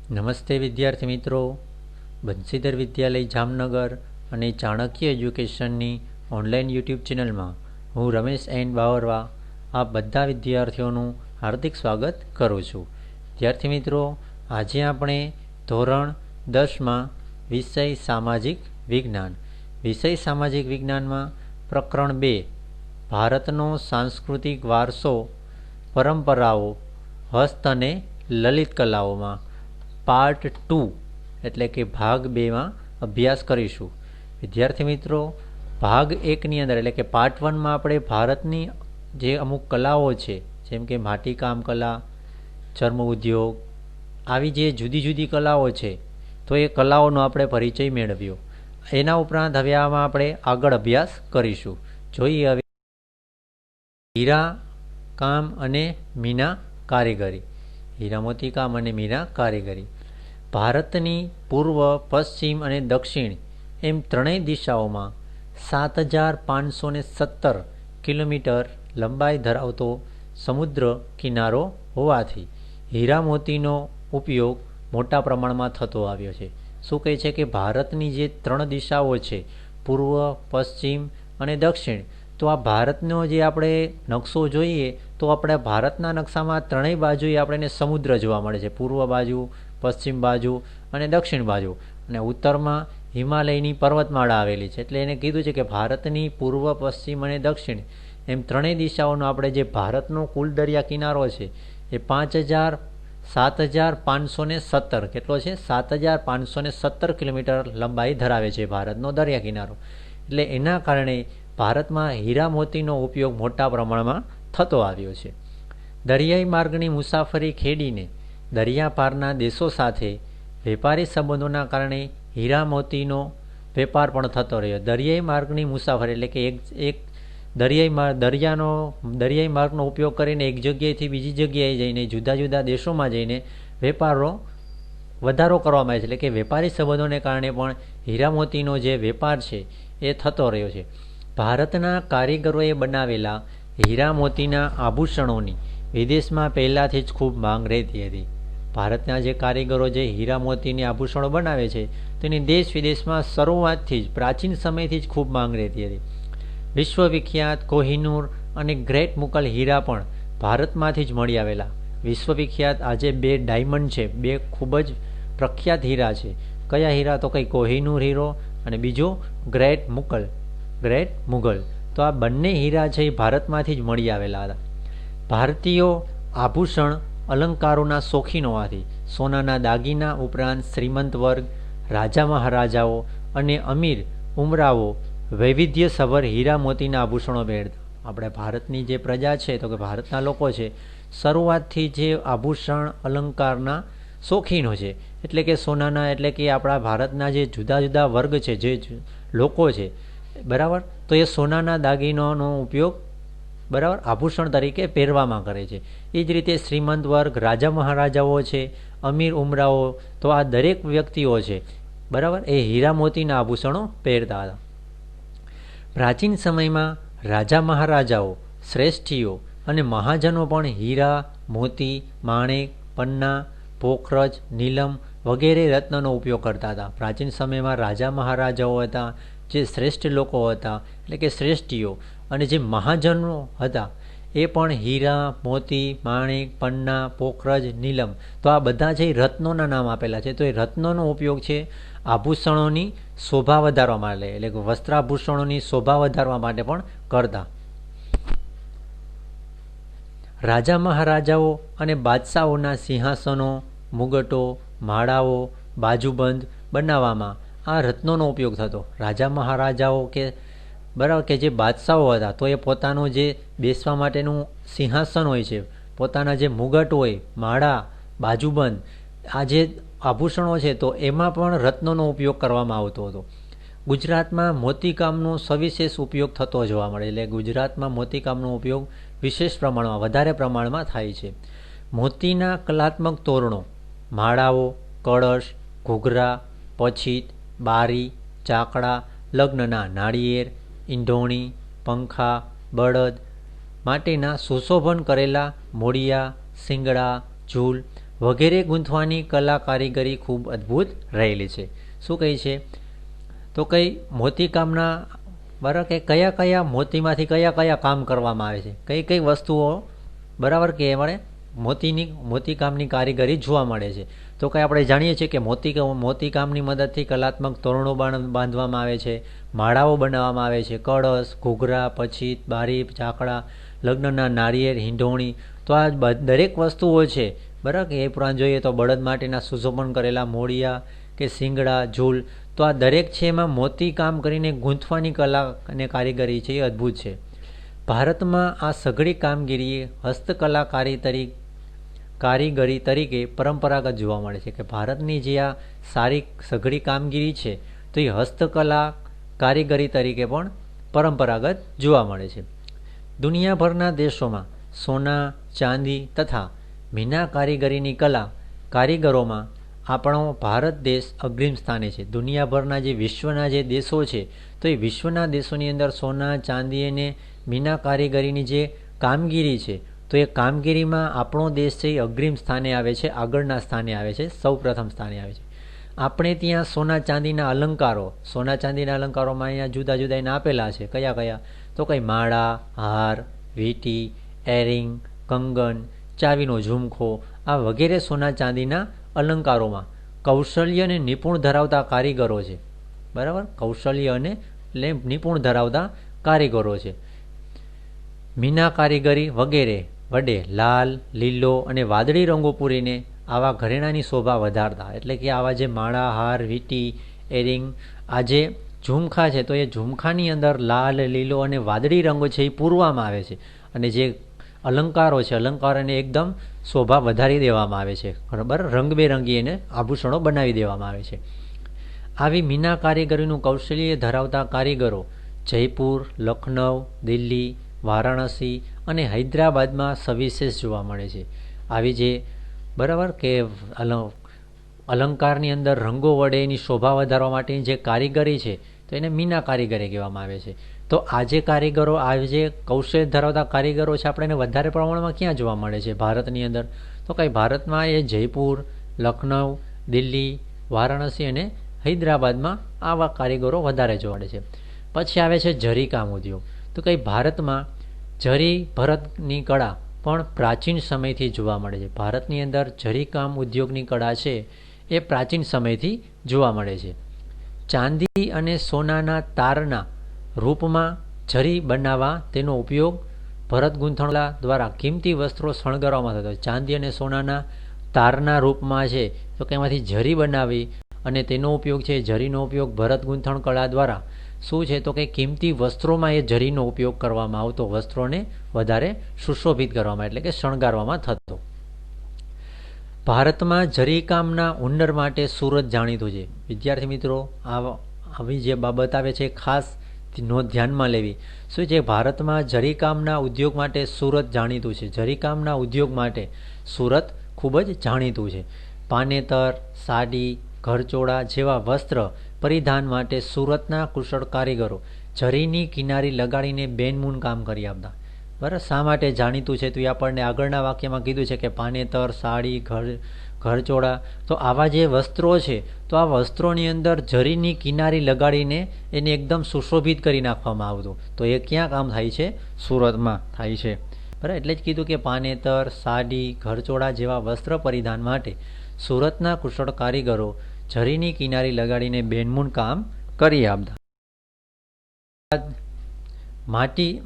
નમસ્તે વિદ્યાર્થી મિત્રો, બંસીધર વિદ્યાલય જામનગર અને ચાણક્ય એજ્યુકેશનની ઓનલાઈન યુટ્યુબ ચેનલમાં હું રમેશ એન બાવરવા આ બધા વિદ્યાર્થીઓનું હાર્દિક સ્વાગત કરું છું. વિદ્યાર્થી મિત્રો, આજે આપણે ધોરણ 10માં વિષય સામાજિક વિજ્ઞાનમાં પ્રકરણ 2 ભારતનો સાંસ્કૃતિક વારસો, પરંપરાઓ, હસ્ત અને લલિત કલાઓમાં પાર્ટ 2 એટલે કે ભાગ 2માં અભ્યાસ કરીશું. વિદ્યાર્થી મિત્રો, ભાગ 1ની અંદર એટલે કે પાર્ટ 1માં આપણે ભારતની જે અમુક કલાઓ છે, જેમ કે માટીકામ કલા, ચર્મ ઉદ્યોગ, આવી જે જુદી જુદી કલાઓ છે, તો એ કલાઓનો આપણે પરિચય મેળવ્યો. એના ઉપરાંત હવે આમાં આપણે આગળ અભ્યાસ કરીશું. જોઈએ હવે હીરા કામ અને મીના કારીગરી. હીરામોતી કામ અને મીના કારીગરી ભારતની પૂર્વ, પશ્ચિમ અને દક્ષિણ એમ ત્રણેય દિશાઓમાં 7,517 કિલોમીટર લંબાઈ ધરાવતો સમુદ્ર કિનારો હોવાથી હીરા મોતીનો ઉપયોગ મોટા પ્રમાણમાં થતો આવ્યો છે. શું કહે છે કે ભારતની જે ત્રણ દિશાઓ છે, પૂર્વ, પશ્ચિમ અને દક્ષિણ, તો આ ભારતનો જે આપણે નકશો જોઈએ તો આપણે ભારતના નકશામાં ત્રણેય બાજુએ આપણને સમુદ્ર જોવા મળે છે. પૂર્વ બાજુ, પશ્ચિમ બાજુ અને દક્ષિણ બાજુ, અને ઉત્તરમાં હિમાલયની પર્વતમાળા આવેલી છે. એટલે એને કીધું છે કે ભારતની પૂર્વ, પશ્ચિમ અને દક્ષિણ એમ ત્રણેય દિશાઓનો આપણે જે ભારતનો કુલ દરિયા કિનારો છે એ 7,517 કેટલો છે? 7,517 કિલોમીટર લંબાઈ ધરાવે છે ભારતનો દરિયા કિનારો. એટલે એના કારણે ભારતમાં હીરા મોતીનો ઉપયોગ મોટા પ્રમાણમાં થતો આવ્યો છે. દરિયાઈ માર્ગની મુસાફરી ખેડીને દરિયા પારના દેશો સાથે વેપારી સંબંધોના કારણે હીરા મોતીનો વેપાર પણ થતો રહ્યો. દરિયાઈ માર્ગની મુસાફરી એટલે કે એક દરિયાઈ માર્ગનો ઉપયોગ કરીને એક જગ્યાએથી બીજી જગ્યાએ જઈને જુદા જુદા દેશોમાં જઈને વેપારનો વધારો કરવામાં આવે છે. એટલે કે વેપારી સંબંધોને કારણે પણ હીરા મોતીનો જે વેપાર છે એ થતો રહ્યો છે. ભારતના કારીગરોએ બનાવેલા હીરા મોતીના આભૂષણોની વિદેશમાં પહેલાંથી જ ખૂબ માંગ રહેતી હતી. ભારતના જે કારીગરો જે હીરા મોતીની આભૂષણો બનાવે છે તેની દેશ વિદેશમાં શરૂઆતથી જ, પ્રાચીન સમયથી જ ખૂબ માંગ રહેતી હતી. વિશ્વવિખ્યાત કોહિનૂર અને ગ્રેટ મુકલ હીરા પણ ભારતમાંથી જ મળી આવેલા. વિશ્વવિખ્યાત આજે 2 ડાયમંડ છે, 2 ખૂબ જ પ્રખ્યાત હીરા છે. કયા હીરા? તો કંઈ કોહિનૂર હીરો અને બીજો ગ્રેટ મુગલ. તો આ બંને હીરા છે એ ભારતમાંથી જ મળી આવેલા હતા. ભારતીયો આભૂષણ અલંકારોના શોખીન હોવાથી સોનાના દાગીના ઉપરાંત શ્રીમંત વર્ગ, રાજા મહારાજાઓ અને અમીર ઉમરાવો વૈવિધ્યસભર હીરા મોતીના આભૂષણો પહેરતા. આપણે ભારતની જે પ્રજા છે, તો કે ભારતના લોકો છે, શરૂઆતથી જે આભૂષણ અલંકારના શોખીનો છે. એટલે કે સોનાના, એટલે કે આપણા ભારતના જે જુદા જુદા વર્ગ છે, જે લોકો છે, બરાબર, તો એ સોનાના દાગીનાનો ઉપયોગ બરાબર આભૂષણ તરીકે પહેરવામાં કરે છે. એ જ રીતે શ્રીમંત વર્ગ, રાજા મહારાજાઓ છે, અમીર ઉમરાઓ, તો આ દરેક વ્યક્તિઓ છે, બરાબર, એ હીરા મોતીના આભૂષણો પહેરતા હતા. પ્રાચીન સમયમાં રાજા મહારાજાઓ, શ્રેષ્ઠીઓ અને મહાજનો પણ હીરા, મોતી, માણેક, પન્ના, પોખરજ, નીલમ વગેરે રત્નનો ઉપયોગ કરતા હતા. પ્રાચીન સમયમાં રાજા મહારાજાઓ હતા, જે શ્રેષ્ઠ લોકો હતા, એટલે કે શ્રેષ્ઠીઓ, અને જે મહાજનો હતા એ પણ હીરા, મોતી, માણેક, પન્ના, પોખરજ, નીલમ, તો આ બધા જે રત્નોના નામ આપેલા છે, તો એ રત્નોનો ઉપયોગ છે આભૂષણોની શોભા વધારવા માટે, એટલે કે વસ્ત્રાભૂષણોની શોભા વધારવા માટે પણ કરતા. રાજા મહારાજાઓ અને બાદશાહોના સિંહાસનો, મુગટો, માળાઓ, બાજુબંધ બનાવવામાં આ રત્નોનો ઉપયોગ થતો. રાજા મહારાજાઓ કે બરાબર કે જે બાદશાહો હતા, તો એ પોતાનું જે બેસવા માટેનું સિંહાસન હોય છે, પોતાના જે મુગટ હોય, માળા, બાજુબંધ, આ જે આભૂષણો છે, તો એમાં પણ રત્નોનો ઉપયોગ કરવામાં આવતો હતો. ગુજરાતમાં મોતીકામનો સવિશેષ ઉપયોગ થતો જોવા મળે. એટલે ગુજરાતમાં મોતીકામનો ઉપયોગ વિશેષ પ્રમાણમાં, વધારે પ્રમાણમાં થાય છે. મોતીના કલાત્મક તોરણો, માળાઓ, કળશ, ઘૂઘરા, પછીત, બારી, ચાકડા, લગ્નના નાળિયેર, ઈંઢોણી, પંખા, બળદ માટેના સુશોભન કરેલા મોડિયા, શિંગડા, ઝૂલ વગેરે ગૂંથવાની કલા કારીગરી ખૂબ અદ્ભુત રહેલી છે. શું કહે છે? તો કઈ મોતીકામના બરાબર કે કયા કયા મોતીમાંથી કયા કયા કામ કરવામાં આવે છે, કઈ કઈ વસ્તુઓ બરાબર કે મળે મોતીકામની કારીગરી જોવા મળે છે. તો કંઈ આપણે જાણીએ છીએ કે મોતીકામની મદદથી કલાત્મક તોરણો બાંધવામાં આવે છે, માળાઓ બનાવવામાં આવે છે, કળશ, ઘૂઘરા, પછીત, બારી, ચાકડા, લગ્નના નારિયેળ, હિંડોણી. તો આ દરેક વસ્તુઓ છે બરાબર કે એ ઉપરાંત જોઈએ તો બળદ માટેના સુશોભન કરેલા મોડિયા કે શિંગડા, ઝૂલ. તો આ દરેક છે એમાં મોતીકામ કરીને ગૂંથવાની કલા અને કારીગરી છે એ અદ્ભુત છે. ભારતમાં આ સઘળી કામગીરી હસ્તકલા કારીગરી તરીકે પરંપરાગત જોવા મળે છે. કે ભારતની જે આ સારી સઘળી કામગીરી છે તો એ હસ્તકલા કારીગરી તરીકે પણ પરંપરાગત જોવા મળે છે. દુનિયાભરના દેશોમાં સોના, ચાંદી તથા મીના કારીગરીની કલા કારીગરોમાં આપણો ભારત દેશ અગ્રીમ સ્થાને છે. દુનિયાભરના જે વિશ્વના જે દેશો છે તો એ વિશ્વના દેશોની અંદર સોના, ચાંદી અને મીના કારીગરીની જે કામગીરી છે તો એ કામગીરીમાં આપણો દેશ છે એ અગ્રીમ સ્થાને આવે છે, આગળના સ્થાને આવે છે, સૌ પ્રથમ સ્થાને આવે છે. આપણે ત્યાં સોના ચાંદીના અલંકારોમાં અહીંયા જુદા જુદા એને આપેલા છે. કયા કયા? તો કંઈ માળા, હાર, વીંટી, એરિંગ, કંગન, ચાવીનો ઝુમખો, આ વગેરે સોના ચાંદીના અલંકારોમાં કૌશલ્ય અને નિપુણ ધરાવતા કારીગરો છે. બરાબર, કૌશલ્ય અને નિપુણ ધરાવતા કારીગરો છે. મીના કારીગરી વગેરે વડે લાલ, લીલો અને વાદળી રંગો પૂરીને આવા ઘરેણાની શોભા વધારતા. એટલે કે આવા જે માળા, હાર, વીંટી, એરિંગ, આ જે ઝુમખા છે તો એ ઝુમખાની અંદર લાલ, લીલો અને વાદળી રંગો છે એ પૂરવામાં આવે છે અને જે અલંકારો છે અલંકારોને એકદમ શોભા વધારી દેવામાં આવે છે. બરાબર, રંગબેરંગી એને આભૂષણો બનાવી દેવામાં આવે છે. આવી મીના કારીગરીનું કૌશલ્ય ધરાવતા કારીગરો જયપુર, લખનઉ, દિલ્હી, વારાણસી અને હૈદરાબાદમાં સવિશેષ જોવા મળે છે. આવી જે બરાબર કે અલંકારની અંદર રંગો વડે એની શોભા વધારવા માટેની જે કારીગરી છે તો એને મીના કારીગરી કહેવામાં આવે છે. તો આ જે કારીગરો, આ જે કૌશલ્ય ધરાવતા કારીગરો છે આપણે એને વધારે પ્રમાણમાં ક્યાં જોવા મળે છે ભારતની અંદર? તો કંઈ ભારતમાં એ જયપુર, લખનઉ, દિલ્હી, વારાણસી અને હૈદરાબાદમાં આવા કારીગરો વધારે જોવા મળે છે. પછી આવે છે જરીકામ ઉદ્યોગ. તો કંઈ ભારતમાં જરી ભરતની કળા પણ પ્રાચીન સમયથી જોવા મળે છે. ભારતની અંદર જરીકામ ઉદ્યોગની કળા છે એ પ્રાચીન સમયથી જોવા મળે છે. ચાંદી અને સોનાના તારના રૂપમાં જરી બનાવવા તેનો ઉપયોગ ભરત ગૂંથણલા દ્વારા કિંમતી વસ્ત્રો શણગારવામાં થતો. ચાંદી અને સોનાના તારના રૂપમાં છે તો કે એમાંથી જરી બનાવી અને તેનો ઉપયોગ છે, જરીનો ઉપયોગ ભરત ગૂંથણ કળા દ્વારા શું છે તો કે કિંમતી વસ્ત્રોમાં એ જરીનો ઉપયોગ કરવામાં આવતો, વસ્ત્રોને વધારે સુશોભિત કરવામાં એટલે કે શણગારવામાં થતો. ભારતમાં જરીકામના હુનર માટે સુરત જાણીતું છે. વિદ્યાર્થી મિત્રો, આવી જે બાબત આવે છે ખાસ ધ્યાનમાં લેવી. શું છે? ભારતમાં જરીકામના ઉદ્યોગ માટે સુરત જાણીતું છે. જરીકામના ઉદ્યોગ માટે સુરત ખૂબ જ જાણીતું છે. પાનેતર, સાડી, ઘરચોળા જેવા વસ્ત્ર પરિધાન માટે સુરતના કુશળ કારીગરો જરીની કિનારી લગાડીને બેનમૂન કામ કરી આપતા. બરાબર, શા માટે જાણીતું છે તો એ આપણને આગળના વાક્યમાં કીધું છે કે પાનેતર, સાડી, ઘરચોળા. તો આવા જે વસ્ત્રો છે તો આ વસ્ત્રોની અંદર જરીની કિનારી લગાડીને એને એકદમ સુશોભિત કરી નાખવામાં આવતું. તો એ ક્યાં કામ થાય છે? સુરતમાં થાય છે. બરાબર, એટલે જ કીધું કે પાનેતર, સાડી, ઘરચોળા જેવા વસ્ત્ર પરિધાન માટે સુરતના કુશળ કારીગરો જરીની કિનારી લગાડીને બેનમૂન કામ કરી આપતા.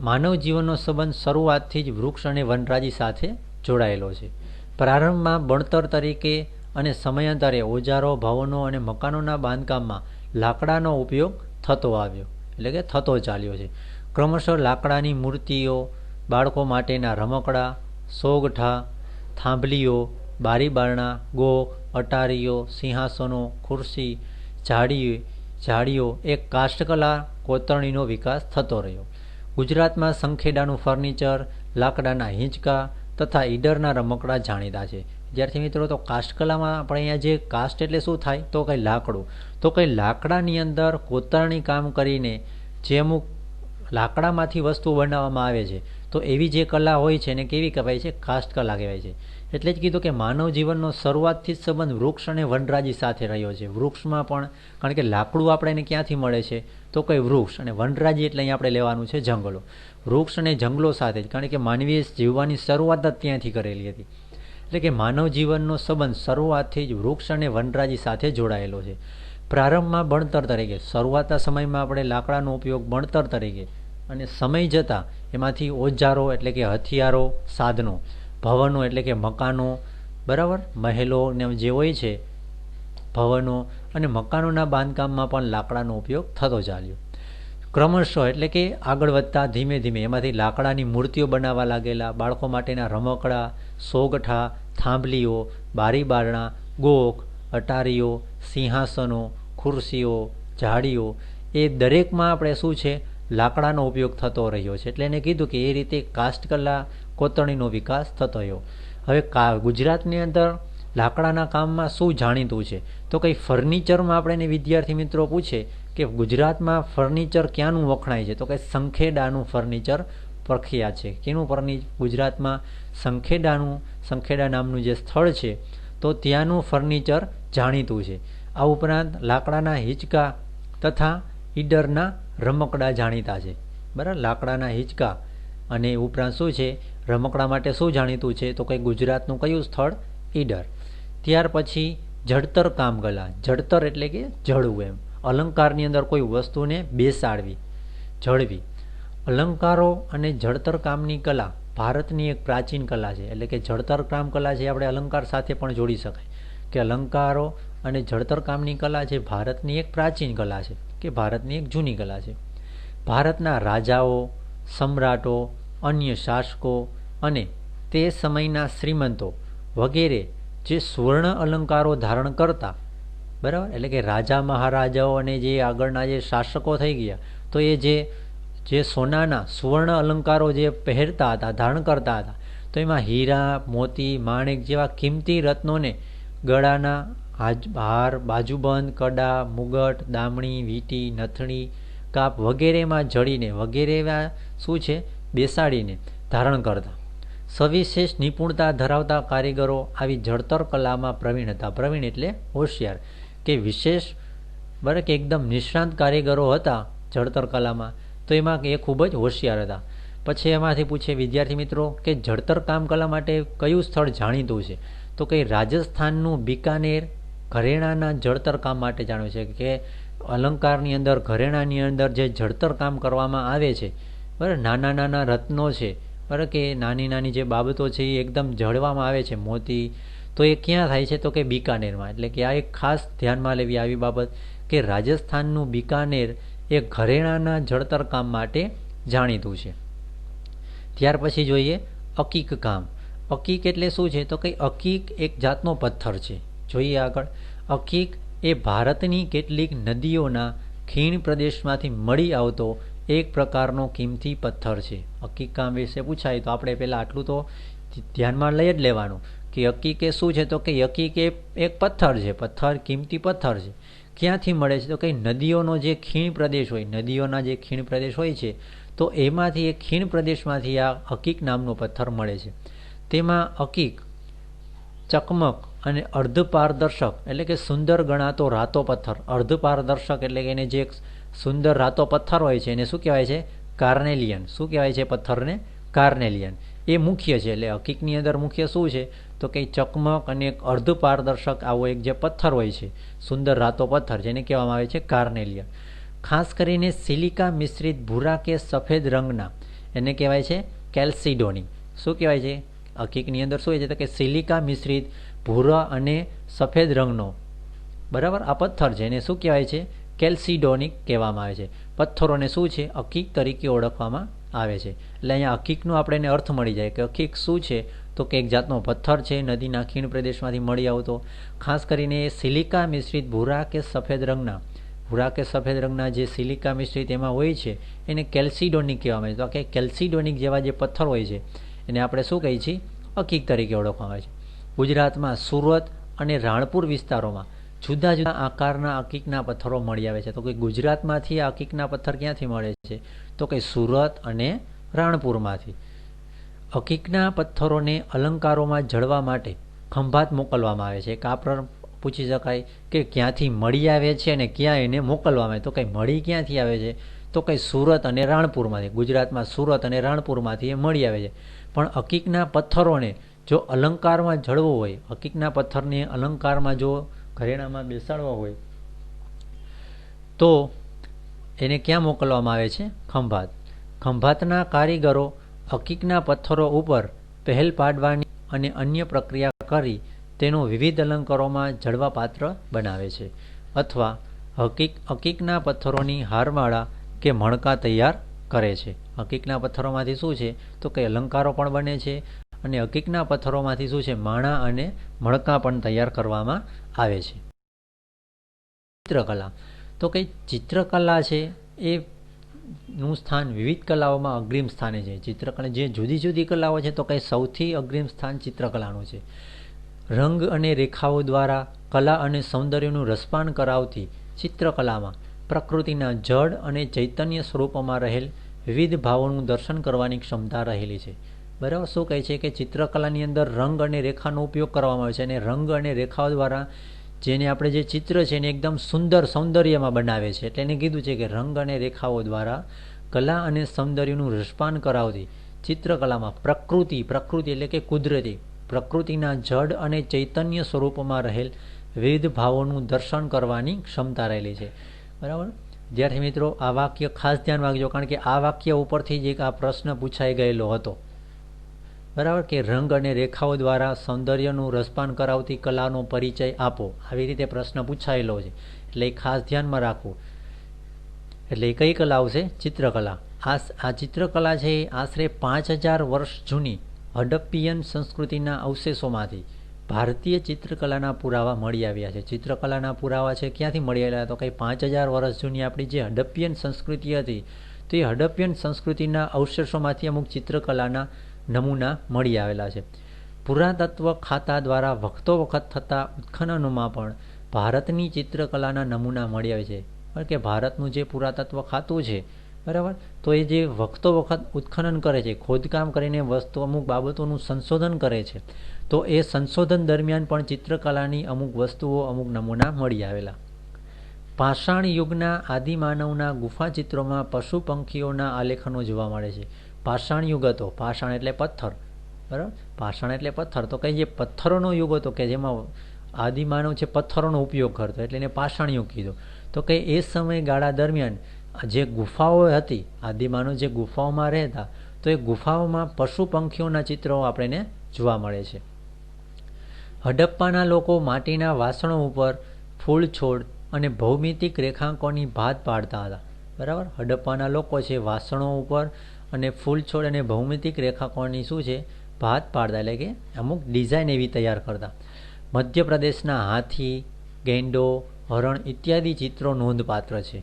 માનવ જીવનનો સંબંધ શરૂઆતથી જ વૃક્ષ અને વનરાજી સાથે જોડાયેલો છે. પ્રારંભમાં બણતર તરીકે અને સમયાંતરે ઓજારો, ભવનો અને મકાનોના બાંધકામમાં લાકડાનો ઉપયોગ થતો આવ્યો, એટલે કે થતો ચાલ્યો છે. ક્રમશઃ લાકડાની મૂર્તિઓ, બાળકો માટેના રમકડા, સોગઠા, થાંભલીઓ, બારી બારણા, ગોખ, અટારીઓ, સિંહાસનો, ખુરશી, જાળીઓ એક કાષ્ઠકલા કોતરણીનો વિકાસ થતો રહ્યો. ગુજરાતમાં સંખેડાનું ફર્નિચર, લાકડાના હિંચકા તથા ઈડરના રમકડા જાણીતા છે. વિદ્યાર્થી મિત્રો, તો કાષ્ઠકલામાં આપણે અહીંયા જે કાષ્ઠ એટલે શું થાય તો કંઈ લાકડું. તો કંઈ લાકડાની અંદર કોતરણી કામ કરીને જે અમુક લાકડામાંથી વસ્તુ બનાવવામાં આવે છે તો એવી જે કલા હોય છે એને કેવી કહેવાય છે? કાસ્ટ કલા કહેવાય છે. એટલે જ કીધું કે માનવ જીવનનો શરૂઆતથી જ સંબંધ વૃક્ષ અને વનરાજી સાથે રહ્યો છે. વૃક્ષમાં પણ, કારણ કે લાકડું આપણે એને ક્યાંથી મળે છે? તો કંઈ વૃક્ષ, અને વનરાજી એટલે અહીં આપણે લેવાનું છે જંગલો. વૃક્ષ અને જંગલો સાથે જ, કારણ કે માનવીએ જીવવાની શરૂઆત જ ત્યાંથી કરેલી હતી. એટલે કે માનવ જીવનનો સંબંધ શરૂઆતથી જ વૃક્ષ અને વનરાજી સાથે જોડાયેલો છે. પ્રારંભમાં ભણતર તરીકે, શરૂઆતના સમયમાં આપણે લાકડાનો ઉપયોગ ભણતર તરીકે, અને સમય જતાં એમાંથી ઓજારો એટલે કે હથિયારો, સાધનો, ભવનો એટલે કે મકાનો, બરાબર, મહેલો ને જે હોય છે ભવનો, અને મકાનોના બાંધકામમાં પણ લાકડાનો ઉપયોગ થતો ચાલ્યો. ક્રમશઃ એટલે કે આગળ વધતા ધીમે ધીમે એમાંથી લાકડાની મૂર્તિઓ બનાવવા લાગેલા. બાળકો માટેના રમકડા, સોગઠા, થાંભલીઓ, બારી બારણા, ગોખ, અટારીઓ, સિંહાસનો, ખુરશીઓ, જાળીઓ, એ દરેકમાં આપણે શું છે? લાકડાનો ઉપયોગ થતો રહ્યો છે. એટલે એને કીધું કે એ રીતે કાસ્ટકલા કોતરણીનો વિકાસ થતો રહ્યો. હવે ગુજરાતની અંદર લાકડાના કામમાં શું જાણીતું છે? તો કંઈ ફર્નિચરમાં આપણે એને વિદ્યાર્થી મિત્રો પૂછે કે ગુજરાતમાં ફર્નિચર ક્યાંનું વખણાય છે? તો કંઈ સંખેડાનું ફર્નિચર પ્રખ્યાત છે. કેનું ગુજરાતમાં? સંખેડા નામનું જે સ્થળ છે તો ત્યાંનું ફર્નિચર જાણીતું છે. આ ઉપરાંત લાકડાના હિંચકા તથા ઈડરના રમકડા જાણીતા છે. બરાબર, લાકડાના હિંચકા અને ઉપરાંત શું છે? રમકડા માટે શું જાણીતું છે? તો કંઈ ગુજરાતનું કયું સ્થળ? ઈડર. ત્યાર પછી જડતર કામકલા. જડતર એટલે કે જડવું એમ. અલંકારની અંદર કોઈ વસ્તુને બેસાડવી, જળવી. અલંકારો અને જડતર કામની કલા ભારતની એક પ્રાચીન કલા છે. એટલે કે જડતર કામ કલા છે આપણે અલંકાર સાથે પણ જોડી શકાય કે અલંકારો અને જડતર કામની કલા છે ભારતની એક પ્રાચીન કલા છે, કે ભારતની એક જૂની કલા છે. ભારતના રાજાઓ, સમ્રાટો, અન્ય શાસકો અને તે સમયના શ્રીમંતો વગેરે જે સુવર્ણ અલંકારો ધારણ કરતા, બરાબર, એટલે કે રાજા મહારાજાઓ અને જે આગળના જે શાસકો થઈ ગયા તો એ જે સોનાના સુવર્ણ અલંકારો જે પહેરતા હતા, ધારણ કરતા હતા, તો એમાં હીરા, મોતી, માણેક જેવા કિંમતી રત્નોને ગળાના હાર, બાજુબંધ, કડા, મુગટ, દામણી, વીંટી, નથણી, કાપ વગેરેમાં જડીને વગેરે શું છે? બેસાડીને ધારણ કરતા. સવિશેષ નિપુણતા ધરાવતા કારીગરો આવી જડતર કલામાં પ્રવીણ હતા. પ્રવીણ એટલે હોશિયાર, કે વિશેષ, બરાબર, કે એકદમ નિષ્ણાંત કારીગરો હતા જડતર કલામાં, તો એમાં એ ખૂબ જ હોશિયાર હતા. પછી એમાંથી પૂછે વિદ્યાર્થી મિત્રો કે જડતર કામકલા માટે કયું સ્થળ જાણીતું છે? તો કે રાજસ્થાનનું બિકાનેર ઘરેણાના જડતર કામ માટે જાણ્યું છે. કે અલંકારની અંદર, ઘરેણાની અંદર જે જડતર કામ કરવામાં આવે છે, બરાબર, નાના નાના રત્નો છે, બરાબર, કે નાની નાની જે બાબતો છે એ એકદમ જળવામાં આવે છે, મોતી, તો એ ક્યાં થાય છે? તો કે બિકાનેરમાં. એટલે કે આ એક ખાસ ધ્યાનમાં લેવી આવી બાબત કે રાજસ્થાનનું બિકાનેર એ ઘરેણાના જડતર કામ માટે જાણીતું છે. ત્યાર પછી જોઈએ અકીક કામ. અકીક એટલે શું છે? તો કે અકીક એક જાતનો પથ્થર છે. જોઈએ આગળ. અકીક એ ભારતની કેટલીક નદીઓના ખીણ પ્રદેશમાંથી મળી આવતો એક પ્રકારનો કિંમતી પથ્થર છે. અકીક કામ વિશે પૂછાય તો આપણે પહેલાં આટલું તો ધ્યાનમાં લઈ જ લેવાનું કે અકીક એ શું છે? તો કે અકીક એ એક પથ્થર છે. પથ્થર કિંમતી પથ્થર છે. ક્યાંથી મળે છે? તો કે નદીઓનો જે ખીણ પ્રદેશ હોય, નદીઓના જે ખીણ પ્રદેશ હોય છે તો એમાંથી એક ખીણ પ્રદેશમાંથી આ અકીક નામનો પથ્થર મળે છે. તેમાં અકીક ચકમક અને અર્ધપારદર્શક એટલે કે સુંદર ગણાતો રાતો પથ્થર. અર્ધપારદર્શક એટલે કે એને જે સુંદર રાતો પથ્થર હોય છે એને શું કહેવાય છે? કાર્નેલિયન. શું કહેવાય છે પથ્થરને? કાર્નેલિયન. એ મુખ્ય છે. એટલે અકીકની અંદર મુખ્ય શું છે? તો કે ચકમક અને એક અર્ધપારદર્શક આવો એક જે પથ્થર હોય છે, સુંદર રાતો પથ્થર, જેને કહેવામાં આવે છે કાર્નેલિયન. ખાસ કરીને સિલિકા મિશ્રિત ભૂરા કે સફેદ રંગના એને કહેવાય છે કેલ્સિડોની. શું કહેવાય છે? અકીકની અંદર શું હોય છે? તો કે સિલિકા મિશ્રિત ભૂરા અને સફેદ રંગનો, બરાબર, આ પથ્થર છે એને શું કહેવાય છે? કેલ્સિડોનિક કહેવામાં આવે છે. પથ્થરોને શું છે? અકીક તરીકે ઓળખવામાં આવે છે. એટલે અહીંયા અકીકનો આપણે એને અર્થ મળી જાય કે અકીક શું છે? તો કે એક જાતનો પથ્થર છે નદીના ખીણ પ્રદેશમાંથી મળી આવતો. ખાસ કરીને સિલિકા મિશ્રિત ભૂરા કે સફેદ રંગના જે સિલિકા મિશ્રિત એમાં હોય છે એને કેલ્સિડોનિક કહેવામાં આવે છે. તો કે કેલ્સિડોનિક જેવા જે પથ્થર હોય છે એને આપણે શું કહીએ છીએ? અકીક તરીકે ઓળખવામાં આવે છે. ગુજરાતમાં સુરત અને રાણપુર વિસ્તારોમાં જુદા જુદા આકારના અકીકના પથ્થરો મળી આવે છે. તો કે ગુજરાતમાંથી આ અકીકના પથ્થર ક્યાંથી મળે છે? તો કે સુરત અને રાણપુરમાંથી. હકીકના પથ્થરોને અલંકારોમાં જડવા માટે ખંભાત મોકલવામાં આવે છે. એક આ પૂછી શકાય કે ક્યાંથી મળી આવે છે અને ક્યાં એને મોકલવામાં આવે, તો કંઈ મળી ક્યાંથી આવે છે, તો કંઈ સુરત અને રાણપુરમાંથી, ગુજરાતમાં સુરત અને રાણપુરમાંથી એ મળી આવે છે. પણ હકીકના પથ્થરોને જો અલંકારમાં જળવો હોય, હકીકના પથ્થરને અલંકારમાં જો ઘરેણામાં બેસાડવા હોય તો એને ક્યાં મોકલવામાં આવે છે? ખંભાત. ખંભાતના કારીગરો હકીકના પથ્થરો ઉપર પહેલ પાડવાની અને અન્ય પ્રક્રિયા કરી તેનો વિવિધ અલંકારોમાં જડવા પાત્ર બનાવે છે, અથવા હકીકના પથ્થરોની હારમાળા કે મણકા તૈયાર કરે છે. હકીકના પથ્થરોમાંથી શું છે, તો કે અલંકારો પણ બને છે અને હકીકના પથ્થરોમાંથી શું છે, માળા અને મણકા પણ તૈયાર કરવામાં આવે છે. ચિત્રકલા, તો કે ચિત્રકલા છે એ નું સ્થાન વિવિધ કલાઓમાં અગ્રીમ સ્થાને છે. ચિત્રકલા જે જુદી જુદી કલાઓ છે, તો કંઈ સૌથી અગ્રીમ સ્થાન ચિત્રકલાનું છે. રંગ અને રેખાઓ દ્વારા કલા અને સૌંદર્યનું રસપાન કરાવતી ચિત્રકલામાં પ્રકૃતિના જડ અને ચૈતન્ય સ્વરૂપોમાં રહેલ વિવિધ ભાવોનું દર્શન કરવાની ક્ષમતા રહેલી છે. બરાબર. શું કહે છે કે ચિત્રકલાની અંદર રંગ અને રેખાનો ઉપયોગ કરવામાં આવે છે અને રંગ અને રેખાઓ દ્વારા જેને આપણે જે ચિત્ર છે એને એકદમ સુંદર સૌંદર્યમાં બનાવે છે. એટલે એને કીધું છે કે રંગ અને રેખાઓ દ્વારા કલા અને સૌંદર્યનું રસપાન કરાવતી ચિત્રકલામાં પ્રકૃતિ એટલે કે કુદરતી પ્રકૃતિના જડ અને ચૈતન્ય સ્વરૂપોમાં રહેલ વિવિધ ભાવોનું દર્શન કરવાની ક્ષમતા રહેલી છે. બરાબર. વિદ્યાર્થી મિત્રો, આ વાક્ય ખાસ ધ્યાન રાખજો, કારણ કે આ વાક્ય ઉપરથી જ એક આ પ્રશ્ન પૂછાઈ ગયેલો હતો. બરાબર, કે રંગ અને રેખાઓ દ્વારા સૌંદર્યનું રસપાન કરાવતી કલાનો પરિચય આપો. આવી રીતે પ્રશ્ન પૂછાયેલો છે, એટલે એ ખાસ ધ્યાનમાં રાખવું. એટલે એ કઈ કલા આવશે? ચિત્રકલા. આ ચિત્રકલા છે એ આશરે 5000 વર્ષ જૂની હડપ્પીયન સંસ્કૃતિના અવશેષોમાંથી ભારતીય ચિત્રકલાના પુરાવા મળી આવ્યા છે. ચિત્રકલાના પુરાવા છે ક્યાંથી મળી આવેલા? તો કંઈ 5000 વર્ષ જૂની આપણી જે હડપ્પીયન સંસ્કૃતિ હતી, તો એ હડપ્પીયન સંસ્કૃતિના અવશેષોમાંથી અમુક ચિત્રકલાના નમૂના મળી આવેલા છે. પુરાતત્વ ખાતા દ્વારા વખતો વખત થતા ઉત્ખનનોમાં પણ ભારતની ચિત્રકલાના નમૂના મળી આવે છે. કારણ કે ભારતનું જે પુરાતત્વ ખાતું છે, બરાબર, તો એ જે વખતો વખત ઉત્ખનન કરે છે, ખોદકામ કરીને વસ્તુ અમુક બાબતોનું સંશોધન કરે છે, તો એ સંશોધન દરમિયાન પણ ચિત્રકલાની અમુક વસ્તુઓ, અમુક નમૂના મળી આવેલા. પાષાણ યુગના આદિમાનવના ગુફા ચિત્રોમાં પશુ પંખીઓના આલેખનો જોવા મળે છે. પાષાણ યુગ હતો. પાષાણ એટલે પથ્થર. બરાબર. પાષાણ એટલે પથ્થર. તો કંઈ જે પથ્થરોનો યુગ હતો કે જેમાં આદિમાનવ છે પથ્થરોનો ઉપયોગ કરતો, એટલે એને પાષાણ યુગ કીધું. તો કંઈ એ સમયગાળા દરમિયાન જે ગુફાઓ હતી, આદિમાનવ જે ગુફાઓમાં રહેતા, તો એ ગુફાઓમાં પશુ પંખીઓના ચિત્રો આપણને જોવા મળે છે. હડપ્પાના લોકો માટીના વાસણો ઉપર ફૂલ છોડ અને ભૌમિતિક રેખાંકોની ભાત પાડતા હતા. બરાબર. હડપ્પાના લોકો છે વાસણો ઉપર અને ફૂલ છોડ અને ભૌમિતિક રેખાંકોની શું છે? ભાત પાડતા, એટલે કે અમુક ડિઝાઇન એવી તૈયાર કરતા. મધ્યપ્રદેશના હાથી, ગેંડો, હરણ ઇત્યાદિ ચિત્રો નોંધપાત્ર છે.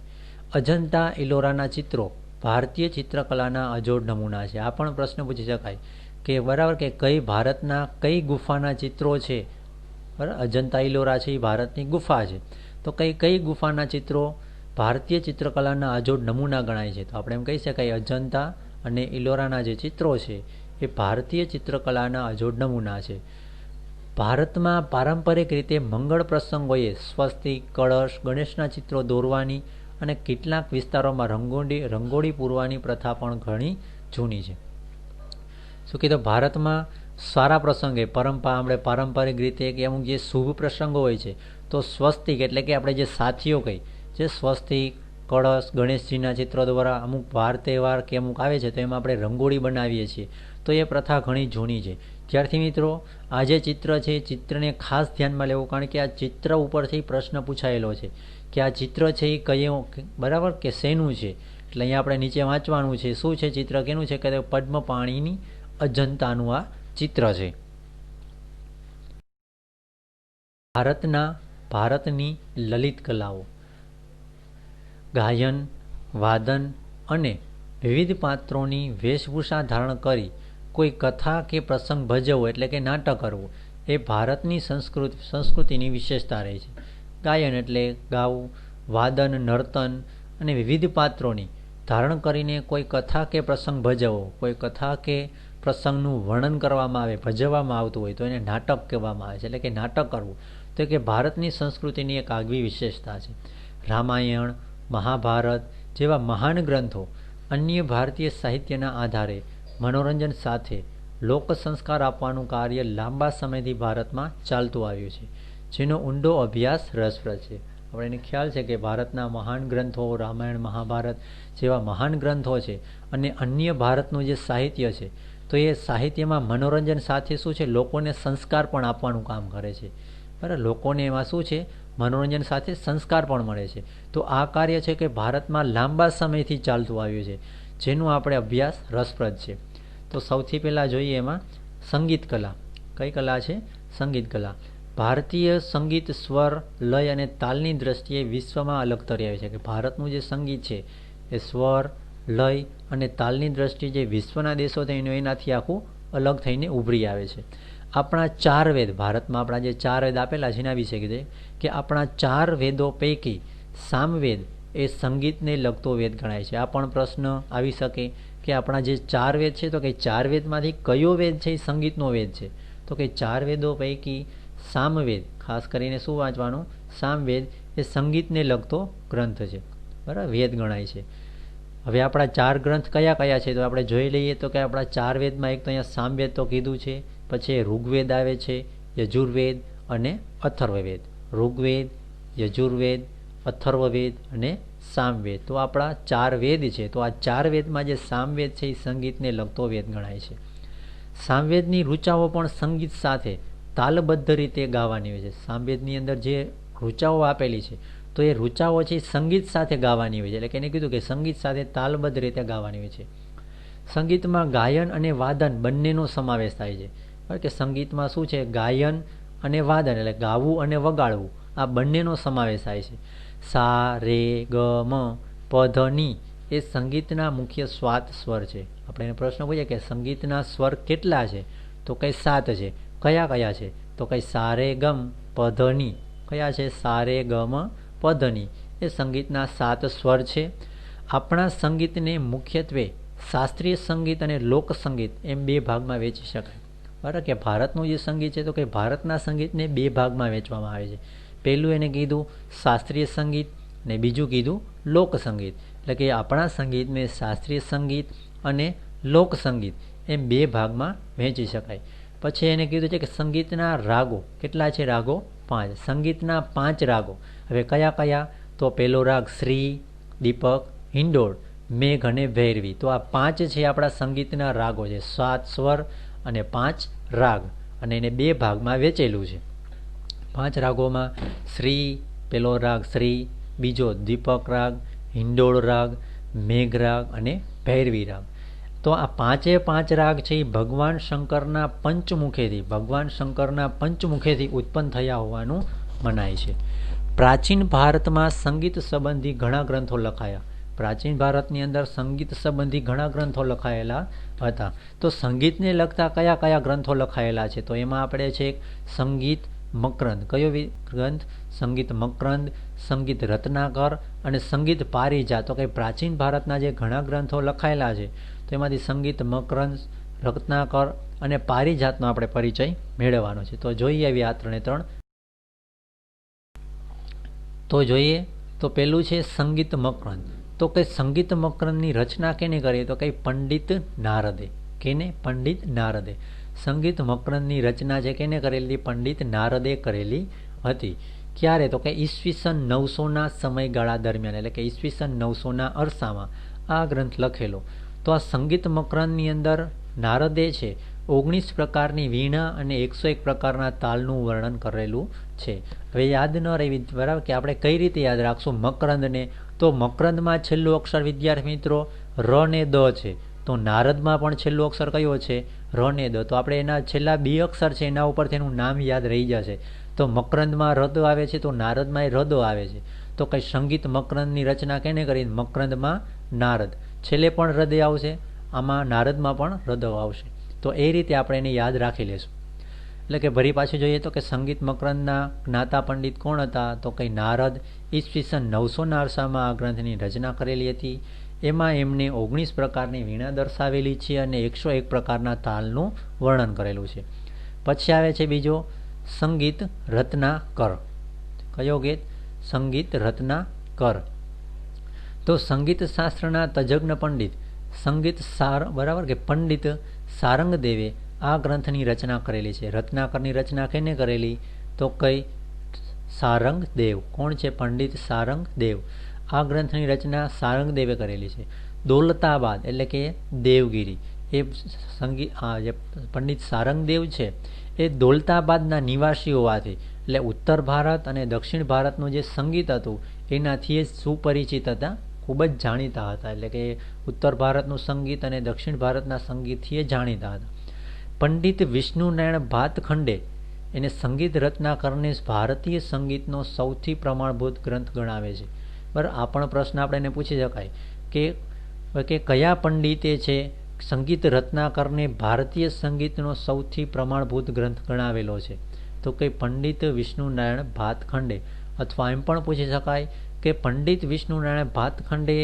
અજંતા ઇલોરાના ચિત્રો ભારતીય ચિત્રકલાના અજોડ નમૂના છે. આ પણ પ્રશ્ન પૂછી શકાય કે બરાબર, કે કઈ ભારતના કઈ ગુફાના ચિત્રો છે? બરાબર. અજંતા ઇલોરા છે એ ભારતની ગુફા છે, તો કઈ ગુફાના ચિત્રો ભારતીય ચિત્રકલાના અજોડ નમૂના ગણાય છે? તો આપણે એમ કહી શકાય અજંતા અને ઇલોરાના જે ચિત્રો છે એ ભારતીય ચિત્રકલાના અજોડ નમૂના છે. ભારતમાં પારંપરિક રીતે મંગળ પ્રસંગોએ સ્વસ્તિક, કળશ, ગણેશના ચિત્રો દોરવાની અને કેટલાક વિસ્તારોમાં રંગોળી પૂરવાની પ્રથા પણ ઘણી જૂની છે. શું કીધું? ભારતમાં સારા પ્રસંગે આપણે પારંપરિક રીતે કે અમુક જે શુભ પ્રસંગો હોય છે, તો સ્વસ્તિક એટલે કે આપણે જે સાથીઓ કહી, જે સ્વસ્તિક, કળશ, ગણેશજીના ચિત્રો દ્વારા અમુક વાર તહેવાર કે અમુક આવે છે, તો એમાં આપણે રંગોળી બનાવીએ છીએ. તો એ પ્રથા ઘણી જૂની છે. વિદ્યાર્થી મિત્રો, આ જે ચિત્ર છે એ ચિત્રને ખાસ ધ્યાનમાં લેવું, કારણ કે આ ચિત્ર ઉપરથી પ્રશ્ન પૂછાયેલો છે કે આ ચિત્ર છે એ કયું, બરાબર, કે શેનું છે? એટલે અહીંયા આપણે નીચે વાંચવાનું છે. શું છે ચિત્ર? કેનું છે? કે પદ્મપાણીની અજંતાનું આ ચિત્ર છે. ભારતની લલિત કલાઓ ગાયન, વાદન અને વિવિધ પાત્રોની વેશભૂષા ધારણ કરી કોઈ કથા કે પ્રસંગ ભજવવો એટલે કે નાટક કરવું એ ભારતની સંસ્કૃતિની વિશેષતા રહી છે. ગાયન એટલે ગાવું, વાદન, નર્તન અને વિવિધ પાત્રોની ધારણ કરીને કોઈ કથા કે પ્રસંગ ભજવવો, કોઈ કથા કે પ્રસંગનું વર્ણન કરવામાં આવે, ભજવવામાં આવતું હોય તો એને નાટક કહેવામાં આવે છે. એટલે કે નાટક કરવું તો કે ભારતની સંસ્કૃતિની એક આગવી વિશેષતા છે. રામાયણ, મહાભારત જેવા મહાન ગ્રંથો અન્ય ભારતીય સાહિત્યના આધારે મનોરંજન સાથે લોક સંસ્કાર આપવાનું કાર્ય લાંબા સમયથી ભારતમાં ચાલતું આવ્યું છે, જેનો ઊંડો અભ્યાસ રસપ્રદ છે. આપણને ખ્યાલ છે કે ભારતના મહાન ગ્રંથો, રામાયણ, મહાભારત જેવા મહાન ગ્રંથો છે અને અન્ય ભારતનું જે સાહિત્ય છે તો એ સાહિત્યમાં મનોરંજન સાથે શું છે, લોકોને સંસ્કાર પણ આપવાનું કામ કરે છે. બરાબર, લોકોને એમાં શું છે, મનોરંજન સાથે સંસ્કાર પણ મળે છે. તો આ કાર્ય છે કે ભારતમાં લાંબા સમયથી ચાલતું આવ્યું છે, જેનો આપણે અભ્યાસ રસપ્રદ છે. તો સૌથી પહેલાં જોઈએ એમાં સંગીત કલા. કઈ કલા છે? સંગીત કલા. ભારતીય સંગીત સ્વર, લય અને તાલની દ્રષ્ટિએ વિશ્વમાં અલગ તરી આવે છે. કે ભારતનું જે સંગીત છે એ સ્વર, લય અને તાલની દ્રષ્ટિએ જે વિશ્વના દેશો થઈને એનાથી આખું અલગ થઈને ઉભરી આવે છે. આપણા 4 વેદ, ભારતમાં આપણા જે 4 વેદ આપેલા છે એના વિશે કીધે કે આપણા 4 વેદો પૈકી સામવેદ એ સંગીતને લગતો વેદ ગણાય છે. આ પણ પ્રશ્ન આવી શકે કે આપણા જે 4 વેદ છે તો કે 4 વેદમાંથી કયો વેદ છે એ સંગીતનો વેદ છે? તો કે 4 વેદો પૈકી સામવેદ, ખાસ કરીને શું વાંચવાનું? સામવેદ એ સંગીતને લગતો ગ્રંથ છે. બરાબર, વેદ ગણાય છે. હવે આપણા 4 ગ્રંથ કયા કયા છે તો આપણે જોઈ લઈએ. તો કે આપણા 4 વેદમાં એક તો અહીંયા સામવેદ તો કીધું છે, પછી ઋગ્વેદ આવે છે, યજુર્વેદ અને અથર્વવેદ. ઋગ્વેદ, યજુર્વેદ, અથર્વવેદ અને સામવેદ. તો આપણા 4 વેદ છે. તો આ 4 વેદમાં જે સામવેદ છે એ સંગીતને લગતો વેદ ગણાય છે. સામવેદની ઋચાઓ પણ સંગીત સાથે તાલબદ્ધ રીતે ગાવાની હોય છે. સામવેદની અંદર જે ઋચાઓ આપેલી છે તો એ ઋચાઓ છે સંગીત સાથે ગાવાની હોય છે. એટલે કે એને કીધું કે સંગીત સાથે તાલબદ્ધ રીતે ગાવાની હોય છે. સંગીતમાં ગાયન અને વાદન બંનેનો સમાવેશ થાય છે. કારણ કે સંગીતમાં શું છે? ગાયન અને વાદન, એટલે ગાવું અને વગાડવું, આ બંનેનો સમાવેશ થાય છે. સા, રે, ગ, મ, પ, ધ, ની એ સંગીતના મુખ્ય સ્વાત સ્વર છે. આપણે એને પ્રશ્ન પૂછીએ કે સંગીતના સ્વર કેટલા છે? તો કઈ 7 છે. કયા કયા છે? તો કઈ સા, રે, ગમ, પ, ધ, ની. કયા છે? સા, રે, ગ, મ, પ, ધ, ની એ સંગીતના 7 સ્વર છે. આપણા સંગીતને મુખ્યત્વે શાસ્ત્રીય સંગીત અને લોકસંગીત એમ 2 ભાગમાં વેચી શકાય. બરાબર, કે ભારતનું જે સંગીત છે તો કે ભારતના સંગીતને 2 ભાગમાં વહેંચવામાં આવે છે. પહેલું એને કીધું શાસ્ત્રીય સંગીત અને બીજું કીધું લોકસંગીત. એટલે કે આપણા સંગીતને શાસ્ત્રીય સંગીત અને લોકસંગીત એમ 2 ભાગમાં વહેંચી શકાય. પછી એને કીધું છે કે સંગીતના રાગો કેટલા છે? રાગો 5. સંગીતના 5 રાગો. હવે કયા કયા? તો પહેલો રાગ શ્રી, દીપક, હિંડોળ, મેઘ અને ભૈરવી. તો આ 5 છે આપણા સંગીતના રાગો છે. 7 સ્વર અને 5 રાગ, અને એને 2 ભાગમાં વેચેલું છે. 5 રાગોમાં શ્રી, પેલો રાગ શ્રી, બીજો દીપક રાગ, હિંડોળ રાગ, મેઘ રાગ અને ભૈરવી રાગ. તો આ 5 રાગ છે એ ભગવાન શંકરના પંચમુખેથી ઉત્પન્ન થયા હોવાનું મનાય છે. પ્રાચીન ભારતમાં સંગીત સંબંધી ઘણા ગ્રંથો લખાયા. પ્રાચીન ભારતની અંદર સંગીત સંબંધી ઘણા ગ્રંથો લખાયેલા હતા. તો સંગીતને લગતા કયા કયા ગ્રંથો લખાયેલા છે? તો એમાં આપણે છે સંગીત મકરંદ. કયો ગ્રંથ? સંગીત મકરંદ, સંગીત રત્નાકર અને સંગીત પારિજાત. તો કે પ્રાચીન ભારતના જે ઘણા ગ્રંથો લખાયેલા છે તો એમાંથી સંગીત મકરંદ, રત્નાકર અને પારિજાતનો આપણે પરિચય મેળવવાનો છે. તો જોઈએ આવી આ 3 તો જોઈએ. તો પેલું છે સંગીત મકરંદ. તો કે સંગીત મકરંદની રચના કેને કરી? તો કઈ પંડિત નારદે. કેને? પંડિત નારદે. સંગીત મકરંદની રચના છે કેને કરેલી? પંડિત નારદે કરેલી હતી. ક્યારે? તો કે ઈસવીસન 900ના સમયગાળા દરમિયાન, એટલે કે ઈસવીસન 900ના અરસામાં આ ગ્રંથ લખેલો. તો આ સંગીત મકરંદની અંદર નારદે છે 19 પ્રકારની વીણા અને 101 પ્રકારના તાલનું વર્ણન કરેલું છે. હવે યાદ ન રહેવી, બરાબર, કે આપણે કઈ રીતે યાદ રાખશું મકરંદને? તો મકરંદમાં છેલ્લું અક્ષર વિદ્યાર્થી મિત્રો ર ને દ છે. તો નારદમાં પણ છેલ્લું અક્ષર કયો છે? ર ને દ. તો આપણે એના છેલ્લા 2 અક્ષર છે એના ઉપરથી એનું નામ યાદ રહી જશે. તો મકરંદમાં રદ આવે છે તો નારદમાં રદ આવે છે. તો કઈ સંગીત મકરંદની રચના કેને કરી? મકરંદમાં નારદ. છેલ્લે પણ હૃદય આવશે, આમાં નારદમાં પણ હૃદય આવશે. તો એ રીતે આપણે એને યાદ રાખી લેશું. એટલે કે ફરી પાછું જોઈએ તો કે સંગીત મકરંદના જ્ઞાતા પંડિત કોણ હતા? તો કઈ નારદ. ઈસવીસન 900ના અરસામાં આ ગ્રંથની રચના કરેલી હતી. એમાં એમને 19 પ્રકારની વીણા દર્શાવેલી છે અને 101 પ્રકારના તાલનું વર્ણન કરેલું છે. પછી આવે છે બીજો સંગીત રત્નાકર. કયો ગીત? સંગીત રત્નાકર. તો સંગીત શાસ્ત્રના તજજ્ઞ પંડિત સંગીત બરાબર કે પંડિત સારંગદેવે આ ગ્રંથની રચના કરેલી છે. રત્નાકરની રચના કેને કરેલી? તો કઈ? સારંગદેવ. કોણ છે? પંડિત સારંગદેવ. આ ગ્રંથની રચના સારંગદેવે કરેલી છે. દૌલતાબાદ એટલે કે દેવગીરી એ જે પંડિત સારંગદેવ છે એ દૌલતાબાદના નિવાસી હોવાથી એટલે ઉત્તર ભારત અને દક્ષિણ ભારતનું જે સંગીત હતું એનાથી એ સુપરિચિત હતા, ખૂબ જ જાણીતા હતા. એટલે કે ઉત્તર ભારતનું સંગીત અને દક્ષિણ ભારતના સંગીતથી એ જાણીતા હતા. પંડિત વિષ્ણુનારાયણ ભાતખંડે એને સંગીત રત્નાકરને ભારતીય સંગીતનો સૌથી પ્રમાણભૂત ગ્રંથ ગણાવે છે. બરાબર, આ પણ પ્રશ્ન આપણે એને પૂછી શકાય કે કયા પંડિતે છે સંગીત રત્નાકરને ભારતીય સંગીતનો સૌથી પ્રમાણભૂત ગ્રંથ ગણાવેલો છે? તો કે પંડિત વિષ્ણુનારાયણ ભાતખંડે. અથવા એમ પણ પૂછી શકાય કે પંડિત વિષ્ણુનારાયણ ભાતખંડે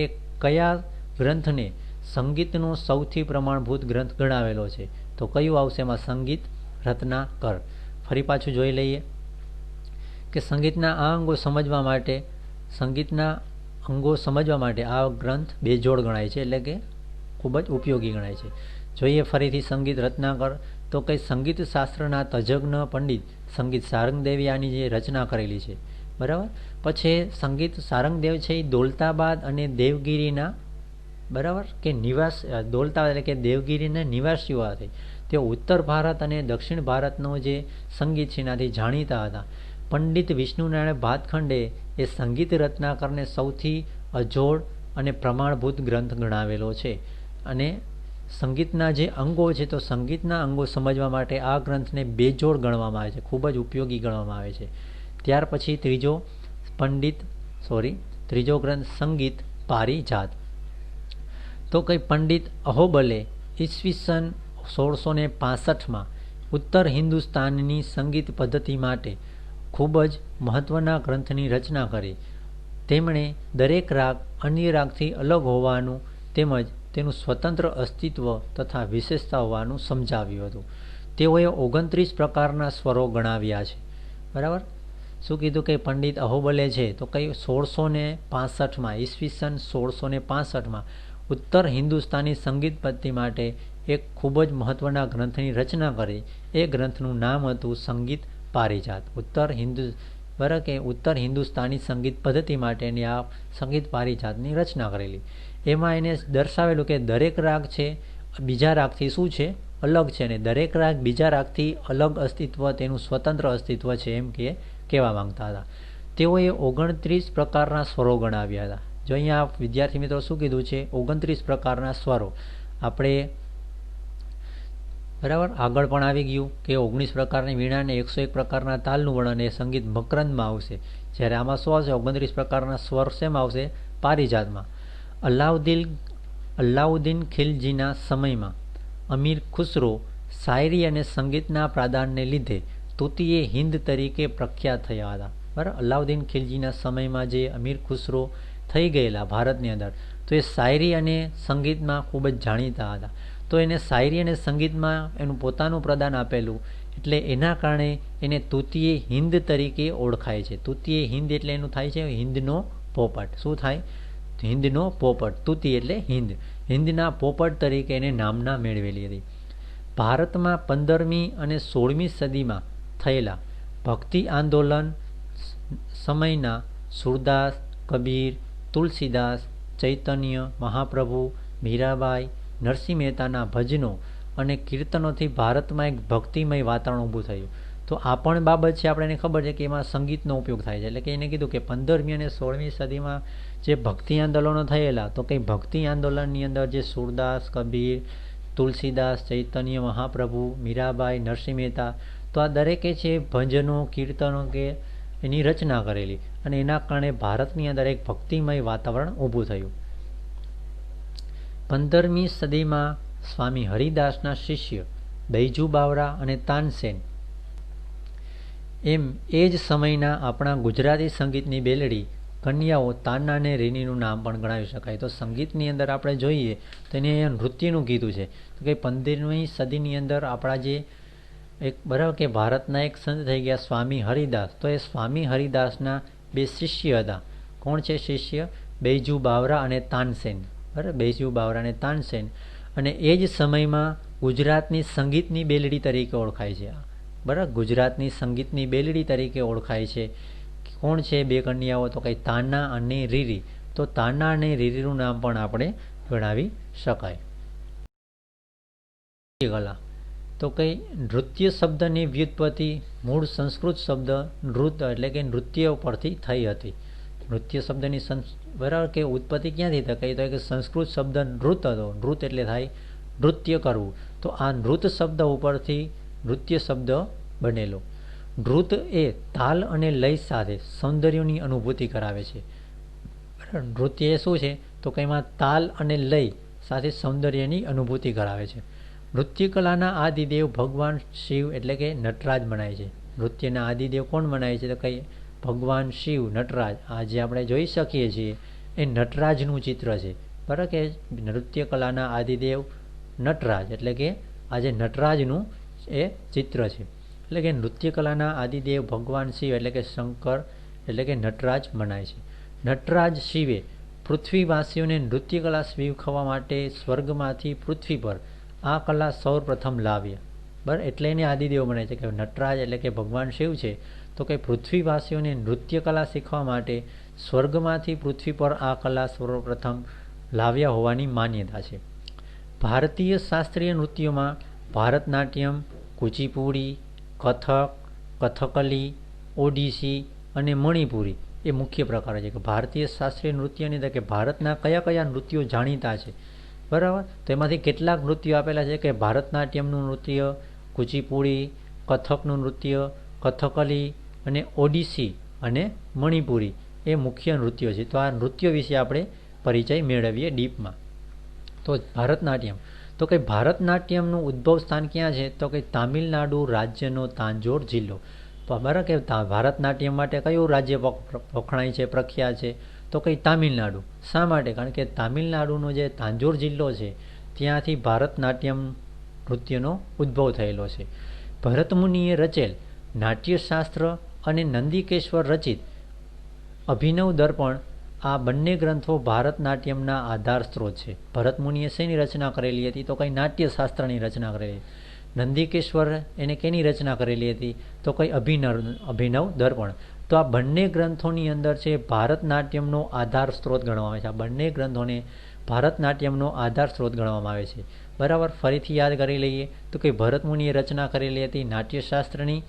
કયા ગ્રંથને સંગીતનો સૌથી પ્રમાણભૂત ગ્રંથ ગણાવેલો છે? તો કયું આવશે એમાં? સંગીત રત્નાકર. ફરી પાછું જોઈ લઈએ કે સંગીતના અંગો સમજવા માટે આ ગ્રંથ બેજોડ ગણાય છે, એટલે કે ખૂબ જ ઉપયોગી ગણાય છે. જોઈએ ફરીથી સંગીત રત્નાકર. તો કઈ સંગીત શાસ્ત્રના તજજ્ઞ પંડિત સંગીત સારંગદેવે આની જે રચના કરેલી છે. બરાબર. પછી સંગીત સારંગદેવ છે એ દૌલતાબાદ અને દેવગીરીના બરાબર કે દૌલતાબાદ એટલે કે દેવગીરીના નિવાસીઓ હતા. તેઓ ઉત્તર ભારત અને દક્ષિણ ભારતનો જે સંગીત છે એનાથી જાણીતા હતા. પંડિત વિષ્ણુનારાયણ ભાતખંડે એ સંગીત રત્નાકરને સૌથી અજોડ અને પ્રમાણભૂત ગ્રંથ ગણાવેલો છે. અને સંગીતના જે અંગો છે તો સંગીતના અંગો સમજવા માટે આ ગ્રંથને બેજોડ ગણવામાં આવે છે, ખૂબ જ ઉપયોગી ગણવામાં આવે છે. ત્યાર પછી ત્રીજો ગ્રંથ સંગીત પારિજાત. તો કઈ પંડિત અહોબલે ઈસવીસન 1665 ઉત્તર હિન્દુસ્તાનની સંગીત પદ્ધતિ માટે ખૂબ જ મહત્વના ગ્રંથની રચના કરી. તેમણે દરેક રાગ અન્ય રાગથી અલગ હોવાનું તેમજ તેનું સ્વતંત્ર અસ્તિત્વ તથા વિશેષતા હોવાનું સમજાવ્યું હતું. તેઓએ 29 પ્રકારના સ્વરો ગણાવ્યા છે. બરાબર. શું કીધું કે પંડિત અહોબલે છે તો કઈ 1665 ઈસવીસન 1665 ઉત્તર હિન્દુસ્તાની સંગીત પદ્ધતિ માટે એક ખૂબ જ મહત્વના ગ્રંથની રચના કરી. એ ગ્રંથનું નામ હતું સંગીત પારિજાત. ઉત્તર હિન્દુસ્તાની સંગીત પદ્ધતિ માટેની આ સંગીત પારિજાતની રચના કરેલી. એમાં એને દર્શાવેલું કે દરેક રાગ છે બીજા રાગથી શું છે? અલગ છે. અને દરેક રાગ બીજા રાગથી અલગ અસ્તિત્વ, તેનું સ્વતંત્ર અસ્તિત્વ છે એમ કહેવા માંગતા હતા. તેઓએ 29 પ્રકારના સ્વરો ગણાવ્યા હતા. જો અહીંયા વિદ્યાર્થી મિત્રો શું કીધું છે? 29 પ્રકારના સ્વરો. આપણે બરાબર આગળ પણ આવી ગયું કે 19 પ્રકારની વીણા ને 101 પ્રકારના તાલનું વર્ણન એ સંગીત મકરંદમાં આવશે. જ્યારે આમાં શું આવશે? 29 પ્રકારના સ્વર શેમાં આવશે? પારિજાતમાં. અલાઉદ્દીન ખિલજીના સમયમાં અમીર ખુસરો શાયરી અને સંગીતના પ્રાધાન્યને લીધે તૂતીએ હિન્દ તરીકે પ્રખ્યાત થયા હતા. બરાબર. અલાઉદ્દીન ખિલજીના સમયમાં જે અમીર ખુસરો થઈ ગયેલા ભારતની અંદર, તો એ શાયરી અને સંગીતમાં ખૂબ જ જાણીતા હતા. તો એને શાયરી અને સંગીતમાં એનું પોતાનું પ્રદાન આપેલું, એટલે એના કારણે એને તૂતીય હિન્દ તરીકે ઓળખાય છે. તૂતીય હિન્દ એટલે એનું થાય છે હિન્દનો પોપટ. શું થાય? હિન્દનો પોપટ. તૂતી એટલે હિન્દ. હિન્દના પોપટ તરીકે એને નામના મેળવેલી હતી. ભારતમાં 15મી અને 16મી સદીમાં થયેલા ભક્તિ આંદોલન સમયના સુરદાસ, કબીર, તુલસીદાસ, ચૈતન્ય મહાપ્રભુ, મીરાબાઈ, નરસિંહ મહેતાના ભજનો અને કીર્તનોથી ભારતમાં એક ભક્તિમય વાતાવરણ ઊભું થયું. તો આ પણ બાબત છે, આપણને ખબર છે કે એમાં સંગીતનો ઉપયોગ થાય છે. એટલે કે એને કીધું કે 15મી અને 16મી સદીમાં જે ભક્તિ આંદોલનો થયેલા, તો કંઈ ભક્તિ આંદોલનની અંદર જે સુરદાસ, કબીર, તુલસીદાસ, ચૈતન્ય મહાપ્રભુ, મીરાબાઈ, નરસિંહ મહેતા, તો આ દરેકે છે ભજનો, કીર્તનો કે એની રચના કરેલી, અને એના કારણે ભારતની અંદર એક ભક્તિમય વાતાવરણ ઊભું થયું. 15મી સદીમાં સ્વામી હરિદાસના શિષ્ય બૈજુ બાવરા અને તાનસેન એમ એ જ સમયના આપણા ગુજરાતી સંગીતની બેલડી કન્યાઓ તાના અને રીનીનું નામ પણ ગણાવી શકાય. તો સંગીતની અંદર આપણે જોઈએ તો એને અહીંયા નૃત્યનું કીધું છે. તો કે 15મી સદીની અંદર આપણા જે એક બરાબર કે ભારતના એક સંત થઈ ગયા સ્વામી હરિદાસ. તો એ સ્વામી હરિદાસના 2 શિષ્ય હતા. કોણ છે શિષ્ય? બૈજુ બાવરા અને તાનસેન. બરાબર, બૈજુ બાવરા અને તાનસેન. અને એ જ સમયમાં ગુજરાતની સંગીતની બેલડી તરીકે ઓળખાય છે. બરાબર, ગુજરાતની સંગીતની બેલડી તરીકે ઓળખાય છે. કોણ છે 2 કન્યાઓ? તો કંઈ તાના અને રીરી. તો તાના અને રીરીનું નામ પણ આપણે ગણાવી શકાય. કલા તો કંઈ નૃત્ય શબ્દની વ્યુત્પત્તિ મૂળ સંસ્કૃત શબ્દ નૃત એટલે કે નૃત્ય પરથી થઈ હતી. નૃત્ય શબ્દની બરાબર કે ઉત્પત્તિ ક્યાંથી થઈ? કહી તો કે સંસ્કૃત શબ્દ નૃત હતો. નૃત એટલે થાય નૃત્ય કરવું. તો આ નૃત શબ્દ ઉપરથી નૃત્ય શબ્દ બનેલો. નૃત એ તાલ અને લય સાથે સૌંદર્યની અનુભૂતિ કરાવે છે. નૃત્ય એ શું છે? તો કે એમાં તાલ અને લય સાથે સૌંદર્યની અનુભૂતિ કરાવે છે. નૃત્ય કલાના આદિદેવ ભગવાન શિવ એટલે કે નટરાજ મનાય છે. નૃત્યના આદિદેવ કોણ મનાય છે? તો કંઈ ભગવાન શિવ નટરાજ. આ જે આપણે જોઈ શકીએ છીએ એ નટરાજનું ચિત્ર છે. બરાબર કે નૃત્ય કલાના આદિદેવ નટરાજ એટલે કે આ જે નટરાજનું એ ચિત્ર છે. એટલે કે નૃત્ય કલાના આદિદેવ ભગવાન શિવ એટલે કે શંકર એટલે કે નટરાજ મનાય છે. નટરાજ શિવે પૃથ્વીવાસીઓને નૃત્ય કલા શીખવવા માટે સ્વર્ગમાંથી પૃથ્વી પર આ કલા સૌપ્રથમ લાવ્યા. બરાબર, એટલે એને આદિદેવ મનાય છે કે નટરાજ એટલે કે ભગવાન શિવ છે. તો કે પૃથ્વીવાસીઓને નૃત્ય કલા શીખવા માટે સ્વર્ગમાંથી પૃથ્વી પર આ કલા સર્વપ્રથમ લાવ્યા હોવાની માન્યતા છે. ભારતીય શાસ્ત્રીય નૃત્યોમાં ભારતનાટ્યમ, કુચીપુડી, કથક, કથકલી, ઓડિસી અને મણિપુરી એ મુખ્ય પ્રકારો છે. કે ભારતીય શાસ્ત્રીય નૃત્યની અંદર કે ભારતના કયા કયા નૃત્યો જાણીતા છે. બરાબર, તો એમાંથી કેટલાક નૃત્યો આપેલા છે કે ભારતનાટ્યમનું નૃત્ય, કુચીપુડી, કથકનું નૃત્ય, કથકલી અને ઓડિસી અને મણિપુરી એ મુખ્ય નૃત્યો છે. તો આ નૃત્યો વિશે આપણે પરિચય મેળવીએ ડીપમાં. તો ભારતનાટ્યમ તો કે ભારતનાટ્યમનું ઉદ્ભવ સ્થાન ક્યાં છે? તો કે તામિલનાડુ રાજ્યનો તાંજોર જિલ્લો. બરાબર કે ભારતનાટ્યમ માટે કયું રાજ્ય વખણાય છે, પ્રખ્યાત છે? તો કંઈ તામિલનાડુ. શા માટે? કારણ કે તામિલનાડુનો જે તાંજોર જિલ્લો છે ત્યાંથી ભારતનાટ્યમ નૃત્યનો ઉદ્ભવ થયેલો છે. ભરતમુનિએ રચેલ નાટ્યશાસ્ત્ર અને નંદિકેશ્વર રચિત અભિનવ દર્પણ આ બંને ગ્રંથો ભારતનાટ્યમના આધાર સ્ત્રોત છે. ભરતમુનિએ શેની રચના કરેલી હતી? તો કંઈ નાટ્યશાસ્ત્રની રચના કરેલી. નંદિકેશ્વર એને કેની રચના કરેલી હતી? તો કંઈ અભિનવ દર્પણ. તો આ બંને ગ્રંથોની અંદર છે ભારતનાટ્યમનો આધાર સ્ત્રોત ગણવામાં આવે છે. આ બંને ગ્રંથોને ભારતનાટ્યમનો આધાર સ્ત્રોત ગણવામાં આવે છે. બરાબર, ફરીથી યાદ કરી લઈએ તો કે ભરતમુનિએ રચના કરેલી હતી નાટ્યશાસ્ત્રની,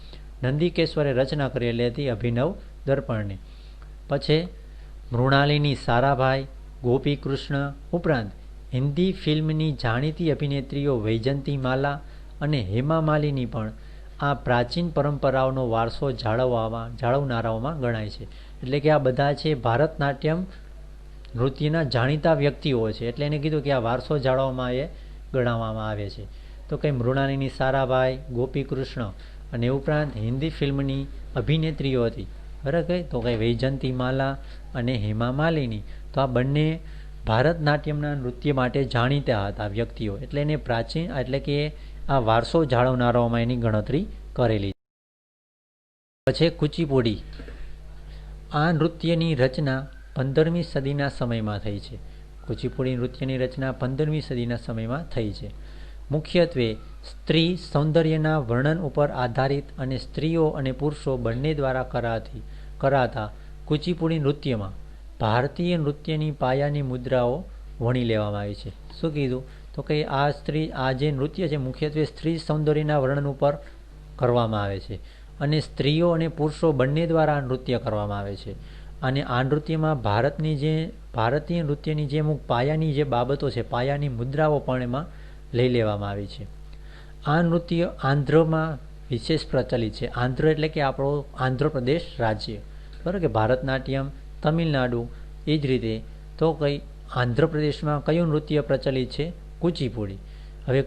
નંદિકેશ્વરે રચના કરેલી હતી અભિનવ દર્પણની. પછી મૃણાલિની સારાભાઈ, ગોપીકૃષ્ણ ઉપરાંત હિન્દી ફિલ્મની જાણીતી અભિનેત્રીઓ વૈજયંતી માલા અને હેમા માલિની પણ આ પ્રાચીન પરંપરાઓનો વારસો જાળવનારાઓમાં ગણાય છે. એટલે કે આ બધા છે ભારતનાટ્યમ નૃત્યના જાણીતા વ્યક્તિઓ છે. એટલે એને કીધું કે આ વારસો જાળવવામાં એ ગણાવવામાં આવે છે. તો કંઈ મૃણાલિની સારાભાઈ, ગોપીકૃષ્ણ અને ઉપરાંત હિન્દી ફિલ્મની અભિનેત્રીઓ હતી. બરાબર, તો કંઈ વૈજયંતી માલા અને હેમા માલિની. તો આ બંને ભારતનાટ્યમના નૃત્ય માટે જાણીતા હતા વ્યક્તિઓ. એટલે એને પ્રાચીન એટલે કે આ વારસો જાળવનારાઓમાં એની ગણતરી કરેલી. પછી કુચીપુડી. આ નૃત્યની રચના 15મી સદીના સમયમાં થઈ છે. કુચીપુડી નૃત્યની રચના 15મી સદીના સમયમાં થઈ છે. મુખ્યત્વે સ્ત્રી સૌંદર્યના વર્ણન ઉપર આધારિત અને સ્ત્રીઓ અને પુરુષો બંને દ્વારા કરાતા કુચીપુડી નૃત્યમાં ભારતીય નૃત્યની પાયાની મુદ્રાઓ વણી લેવામાં આવી છે. શું કીધું? તો કે આ જે નૃત્ય છે મુખ્યત્વે સ્ત્રી સૌંદર્યના વર્ણન ઉપર કરવામાં આવે છે અને સ્ત્રીઓ અને પુરુષો બંને દ્વારા નૃત્ય કરવામાં આવે છે. અને આ નૃત્યમાં ભારતીય નૃત્યની જે અમુક પાયાની જે બાબતો છે, પાયાની મુદ્રાઓ પણ એમાં લઈ લેવામાં આવી છે. આ નૃત્ય આંધ્રમાં વિશેષ પ્રચલિત છે. આંધ્ર એટલે કે આપણો આંધ્રપ્રદેશ રાજ્ય. બરાબર કે ભારતનાટ્યમ તમિલનાડુ એ જ રીતે તો કંઈ આંધ્રપ્રદેશમાં કયું નૃત્ય પ્રચલિત છે? કુચીપુડી. હવે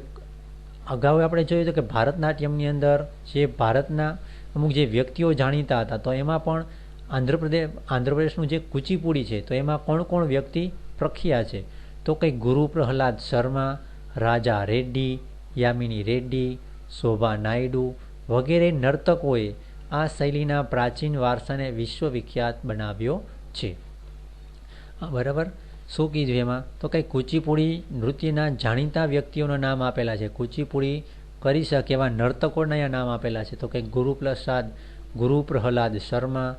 અગાઉ આપણે જોયું કે ભારતનાટ્યમની અંદર જે ભારતના અમુક જે વ્યક્તિઓ જાણીતા હતા તો એમાં પણ આંધ્રપ્રદેશનું જે કુચીપુડી છે તો એમાં કોણ કોણ વ્યક્તિ પ્રખ્યાત છે? તો કંઈક ગુરુ પ્રહલાદ શર્મા, રાજા રેડ્ડી, યામિની રેડ્ડી, શોભા નાયડુ વગેરે નર્તકોએ આ શૈલીના પ્રાચીન વારસાને વિશ્વવિખ્યાત બનાવ્યો છે. બરાબર. શું કીધું એમાં? તો કંઈ કુચીપુડી નૃત્યના જાણીતા વ્યક્તિઓના નામ આપેલા છે. કુચીપુડી કરી શકે એવા નર્તકોના નામ આપેલા છે. તો કંઈક ગુરુ પ્રહલાદ શર્મા,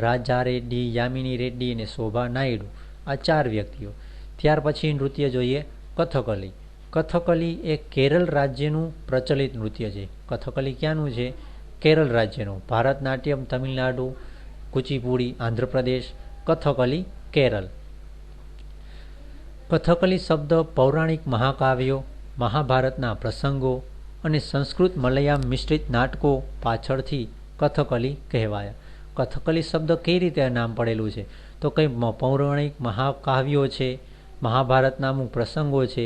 રાજા રેડ્ડી, યામિની રેડ્ડી અને શોભા નાયડુ, આ 4 વ્યક્તિઓ. ત્યાર પછી નૃત્ય જોઈએ કથકલી. કથકલી એ કેરળ રાજ્યનું પ્રચલિત નૃત્ય છે. કથકલી ક્યાંનું છે? કેરળ રાજ્યનું. ભારતનાટ્યમ તમિલનાડુ, કુચીપુડી આંધ્રપ્રદેશ, કથકલી કેરળ. કથકલી શબ્દ પૌરાણિક મહાકાવ્યો, મહાભારતના પ્રસંગો અને સંસ્કૃત મલયાલમ મિશ્રિત નાટકો પાછળથી કથકલી કહેવાયા. કથકલી શબ્દ કઈ રીતે નામ પડેલું છે? તો કંઈ પૌરાણિક મહાકાવ્યો છે, મહાભારતના અમુક પ્રસંગો છે,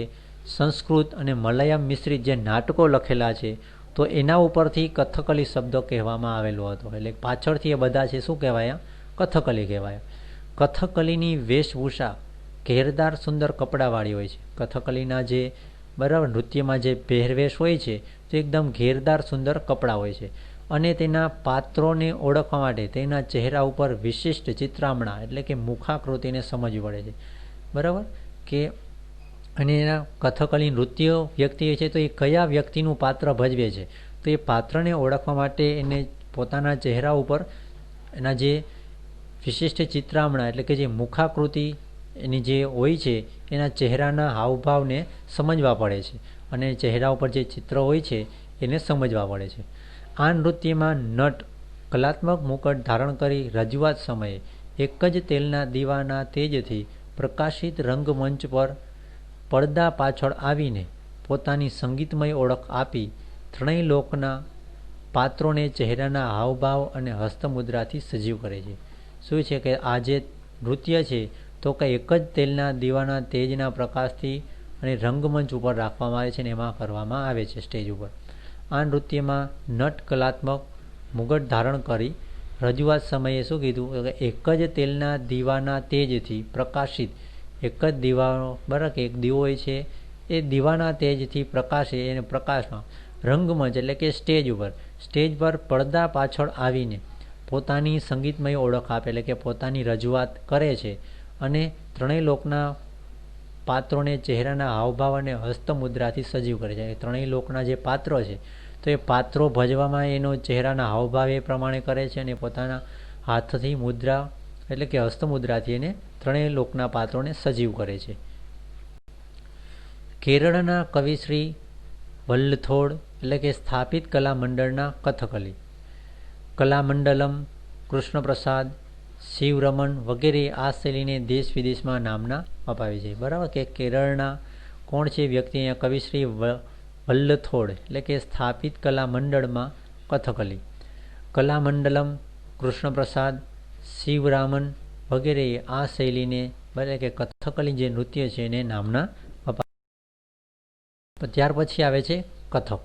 સંસ્કૃત અને મલયાલમ મિશ્રિત જે નાટકો લખેલા છે તો એના ઉપરથી કથકલી શબ્દ કહેવામાં આવેલો હતો. એટલે પાછળથી એ બધા છે શું કહેવાય? કથકલી કહેવાય. કથકલીની વેશભૂષા ઘેરદાર સુંદર કપડાવાળી હોય છે. કથકલીના જે નૃત્યમાં જે પહેરવેશ હોય છે તો એકદમ ઘેરદાર સુંદર કપડાં હોય છે અને તેના પાત્રોને ઓળખવા માટે તેના ચહેરા ઉપર વિશિષ્ટ ચિત્રામણા એટલે કે મુખાકૃતિને સમજવી પડે છે. બરાબર કે અને એના કથકલી નૃત્ય વ્યક્તિ છે તો એ કયા વ્યક્તિનું પાત્ર ભજવે છે તો એ પાત્રને ઓળખવા માટે એને પોતાના ચહેરા ઉપર એના જે વિશિષ્ટ ચિત્રામણા એટલે કે જે મુખાકૃતિ એની જે હોય છે એના ચહેરાના હાવભાવને સમજવા પડે છે અને ચહેરા ઉપર જે ચિત્ર હોય છે એને સમજવા પડે છે. આ નૃત્યમાં નટ કલાત્મક મુકટ ધારણ કરી રજૂઆત સમયે એક જ તેલના દીવાના તેજથી પ્રકાશિત રંગમંચ પર પડદા પાછળ આવીને પોતાની સંગીતમય ઓળખ આપી ત્રણેય લોકના પાત્રોને ચહેરાના હાવભાવ અને હસ્તમુદ્રાથી સજીવ કરે છે. શું છે કે આ જે નૃત્ય છે તો કંઈ એક જ તેલના દીવાના તેજના પ્રકાશથી અને રંગમંચ ઉપર રાખવામાં આવે છે અને એમાં કરવામાં આવે છે સ્ટેજ ઉપર. આ નૃત્યમાં નટ કલાત્મક મુગટ ધારણ કરી રજૂઆત સમયે શું કીધું કે એક જ તેલના દીવાના તેજથી પ્રકાશિત એક જ દીવાનો બરાબર કે એક દીવો હોય છે એ દીવાના તેજથી પ્રકાશે એને પ્રકાશમાં રંગમંચ એટલે કે સ્ટેજ પર પડદા પાછળ આવીને પોતાની સંગીતમય ઓળખ આપે એટલે કે પોતાની રજૂઆત કરે છે અને ત્રણેય લોકના પાત્રોને ચહેરાના હાવભાવ અને હસ્તમુદ્રાથી સજીવ કરે છે. ત્રણેય લોકના જે પાત્રો છે તો એ પાત્રો ભજવામાં એનો ચહેરાના હાવભાવ એ પ્રમાણે કરે છે અને પોતાના હાથથી મુદ્રા એટલે કે હસ્તમુદ્રાથી એને ત્રણેય લોકના પાત્રોને સજીવ કરે છે. કેરળના કવિશ્રી વલ્લથોડ એટલે કે સ્થાપિત કલા મંડળના કથકલી, કલામંડલમ, કૃષ્ણપ્રસાદ, શિવરમન વગેરે આ શૈલીને દેશ વિદેશમાં નામના અપાવી છે. બરાબર કે કેરળના કોણ છે વ્યક્તિ? અહીંયા કવિશ્રી વલ્લથોડ એટલે કે સ્થાપિત કલા મંડળમાં કથકલી, કલામંડલમ, કૃષ્ણપ્રસાદ, શિવરામન વગેરે આ શૈલીને એટલે કે કથકલી જે નૃત્ય છે એને નામના અપાવી. ત્યાર પછી આવે છે કથક.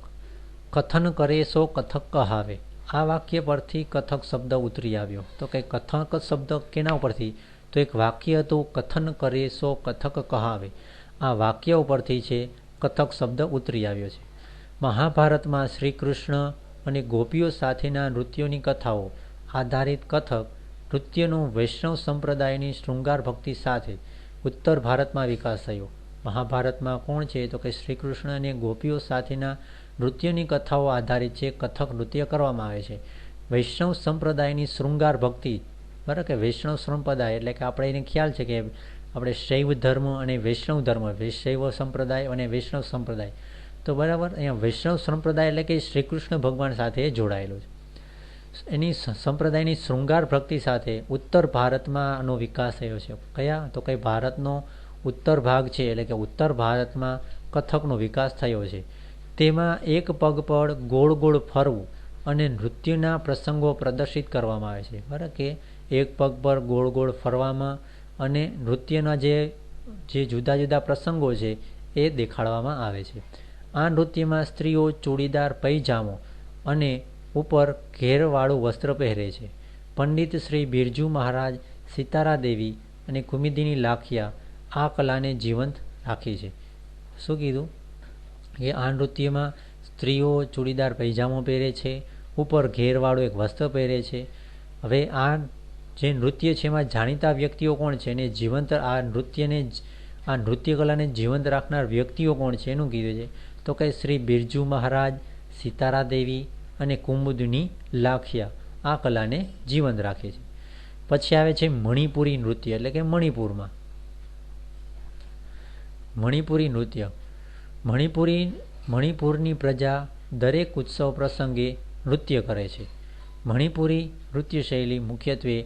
કથન કરે સો કથક કહાવે. આ વાક્ય પરથી કથક શબ્દ ઉતરી આવ્યો. તો કે કથક શબ્દ કેના ઉપરથી? તો એક વાક્ય હતું કથન કરે સો કથક કહાવે. આ વાક્ય ઉપરથી છે કથક શબ્દ ઉતરી આવ્યો છે. મહાભારતમાં શ્રી કૃષ્ણ અને ગોપીઓ સાથેના નૃત્યોની કથાઓ આધારિત કથક નૃત્યનો વૈષ્ણવ સંપ્રદાયની શૃંગાર ભક્તિ સાથે ઉત્તર ભારતમાં વિકાસ થયો. મહાભારતમાં કોણ છે? તો કે શ્રી કૃષ્ણ અને ગોપીઓ સાથેના નૃત્યની કથાઓ આધારિત છે કથક નૃત્ય કરવામાં આવે છે. વૈષ્ણવ સંપ્રદાયની શૃંગાર ભક્તિ બરાબર કે વૈષ્ણવ સંપ્રદાય એટલે કે આપણે એને ખ્યાલ છે કે આપણે શૈવ ધર્મ અને વૈષ્ણવ ધર્મ, શૈવ સંપ્રદાય અને વૈષ્ણવ સંપ્રદાય. તો બરાબર અહીંયા વૈષ્ણવ સંપ્રદાય એટલે કે શ્રી કૃષ્ણ ભગવાન સાથે જોડાયેલો છે. એની સંપ્રદાયની શૃંગાર ભક્તિ સાથે ઉત્તર ભારતમાં આનો વિકાસ થયો છે. કયા? તો કંઈ ભારતનો ઉત્તર ભાગ છે એટલે કે ઉત્તર ભારતમાં કથકનો વિકાસ થયો છે. તેમાં એક પગ પર ગોળ ગોળ ફરવું અને નૃત્યના પ્રસંગો પ્રદર્શિત કરવામાં આવે છે. બરાબર કે એક પગ પર ગોળ ગોળ ફરવામાં અને નૃત્યના જે જુદા જુદા પ્રસંગો છે એ દેખાડવામાં આવે છે. આ નૃત્યમાં સ્ત્રીઓ ચૂડીદાર પૈજામો અને ઉપર ઘેરવાળું વસ્ત્ર પહેરે છે. પંડિત શ્રી બિરજુ મહારાજ, સિતારા દેવી અને કુમુદિની લાખિયા આ કલાને જીવંત રાખી છે. શું કીધું કે આ નૃત્યમાં સ્ત્રીઓ ચૂડીદાર પૈજામો પહેરે છે, ઉપર ઘેરવાળું એક વસ્ત્ર પહેરે છે. હવે આ જે નૃત્ય છે એમાં જાણીતા વ્યક્તિઓ કોણ છે અને જીવંત આ નૃત્ય કલાને જીવંત રાખનાર વ્યક્તિઓ કોણ છે એનું કીધું છે. તો કે શ્રી બિરજુ મહારાજ, સિતારા દેવી અને કુમુદની લાખિયા આ કલાને જીવંત રાખે છે. પછી આવે છે મણિપુરી નૃત્ય, એટલે કે મણિપુરમાં મણિપુરી નૃત્ય. મણિપુરની પ્રજા દરેક ઉત્સવ પ્રસંગે નૃત્ય કરે છે. મણિપુરી નૃત્ય શૈલી મુખ્યત્વે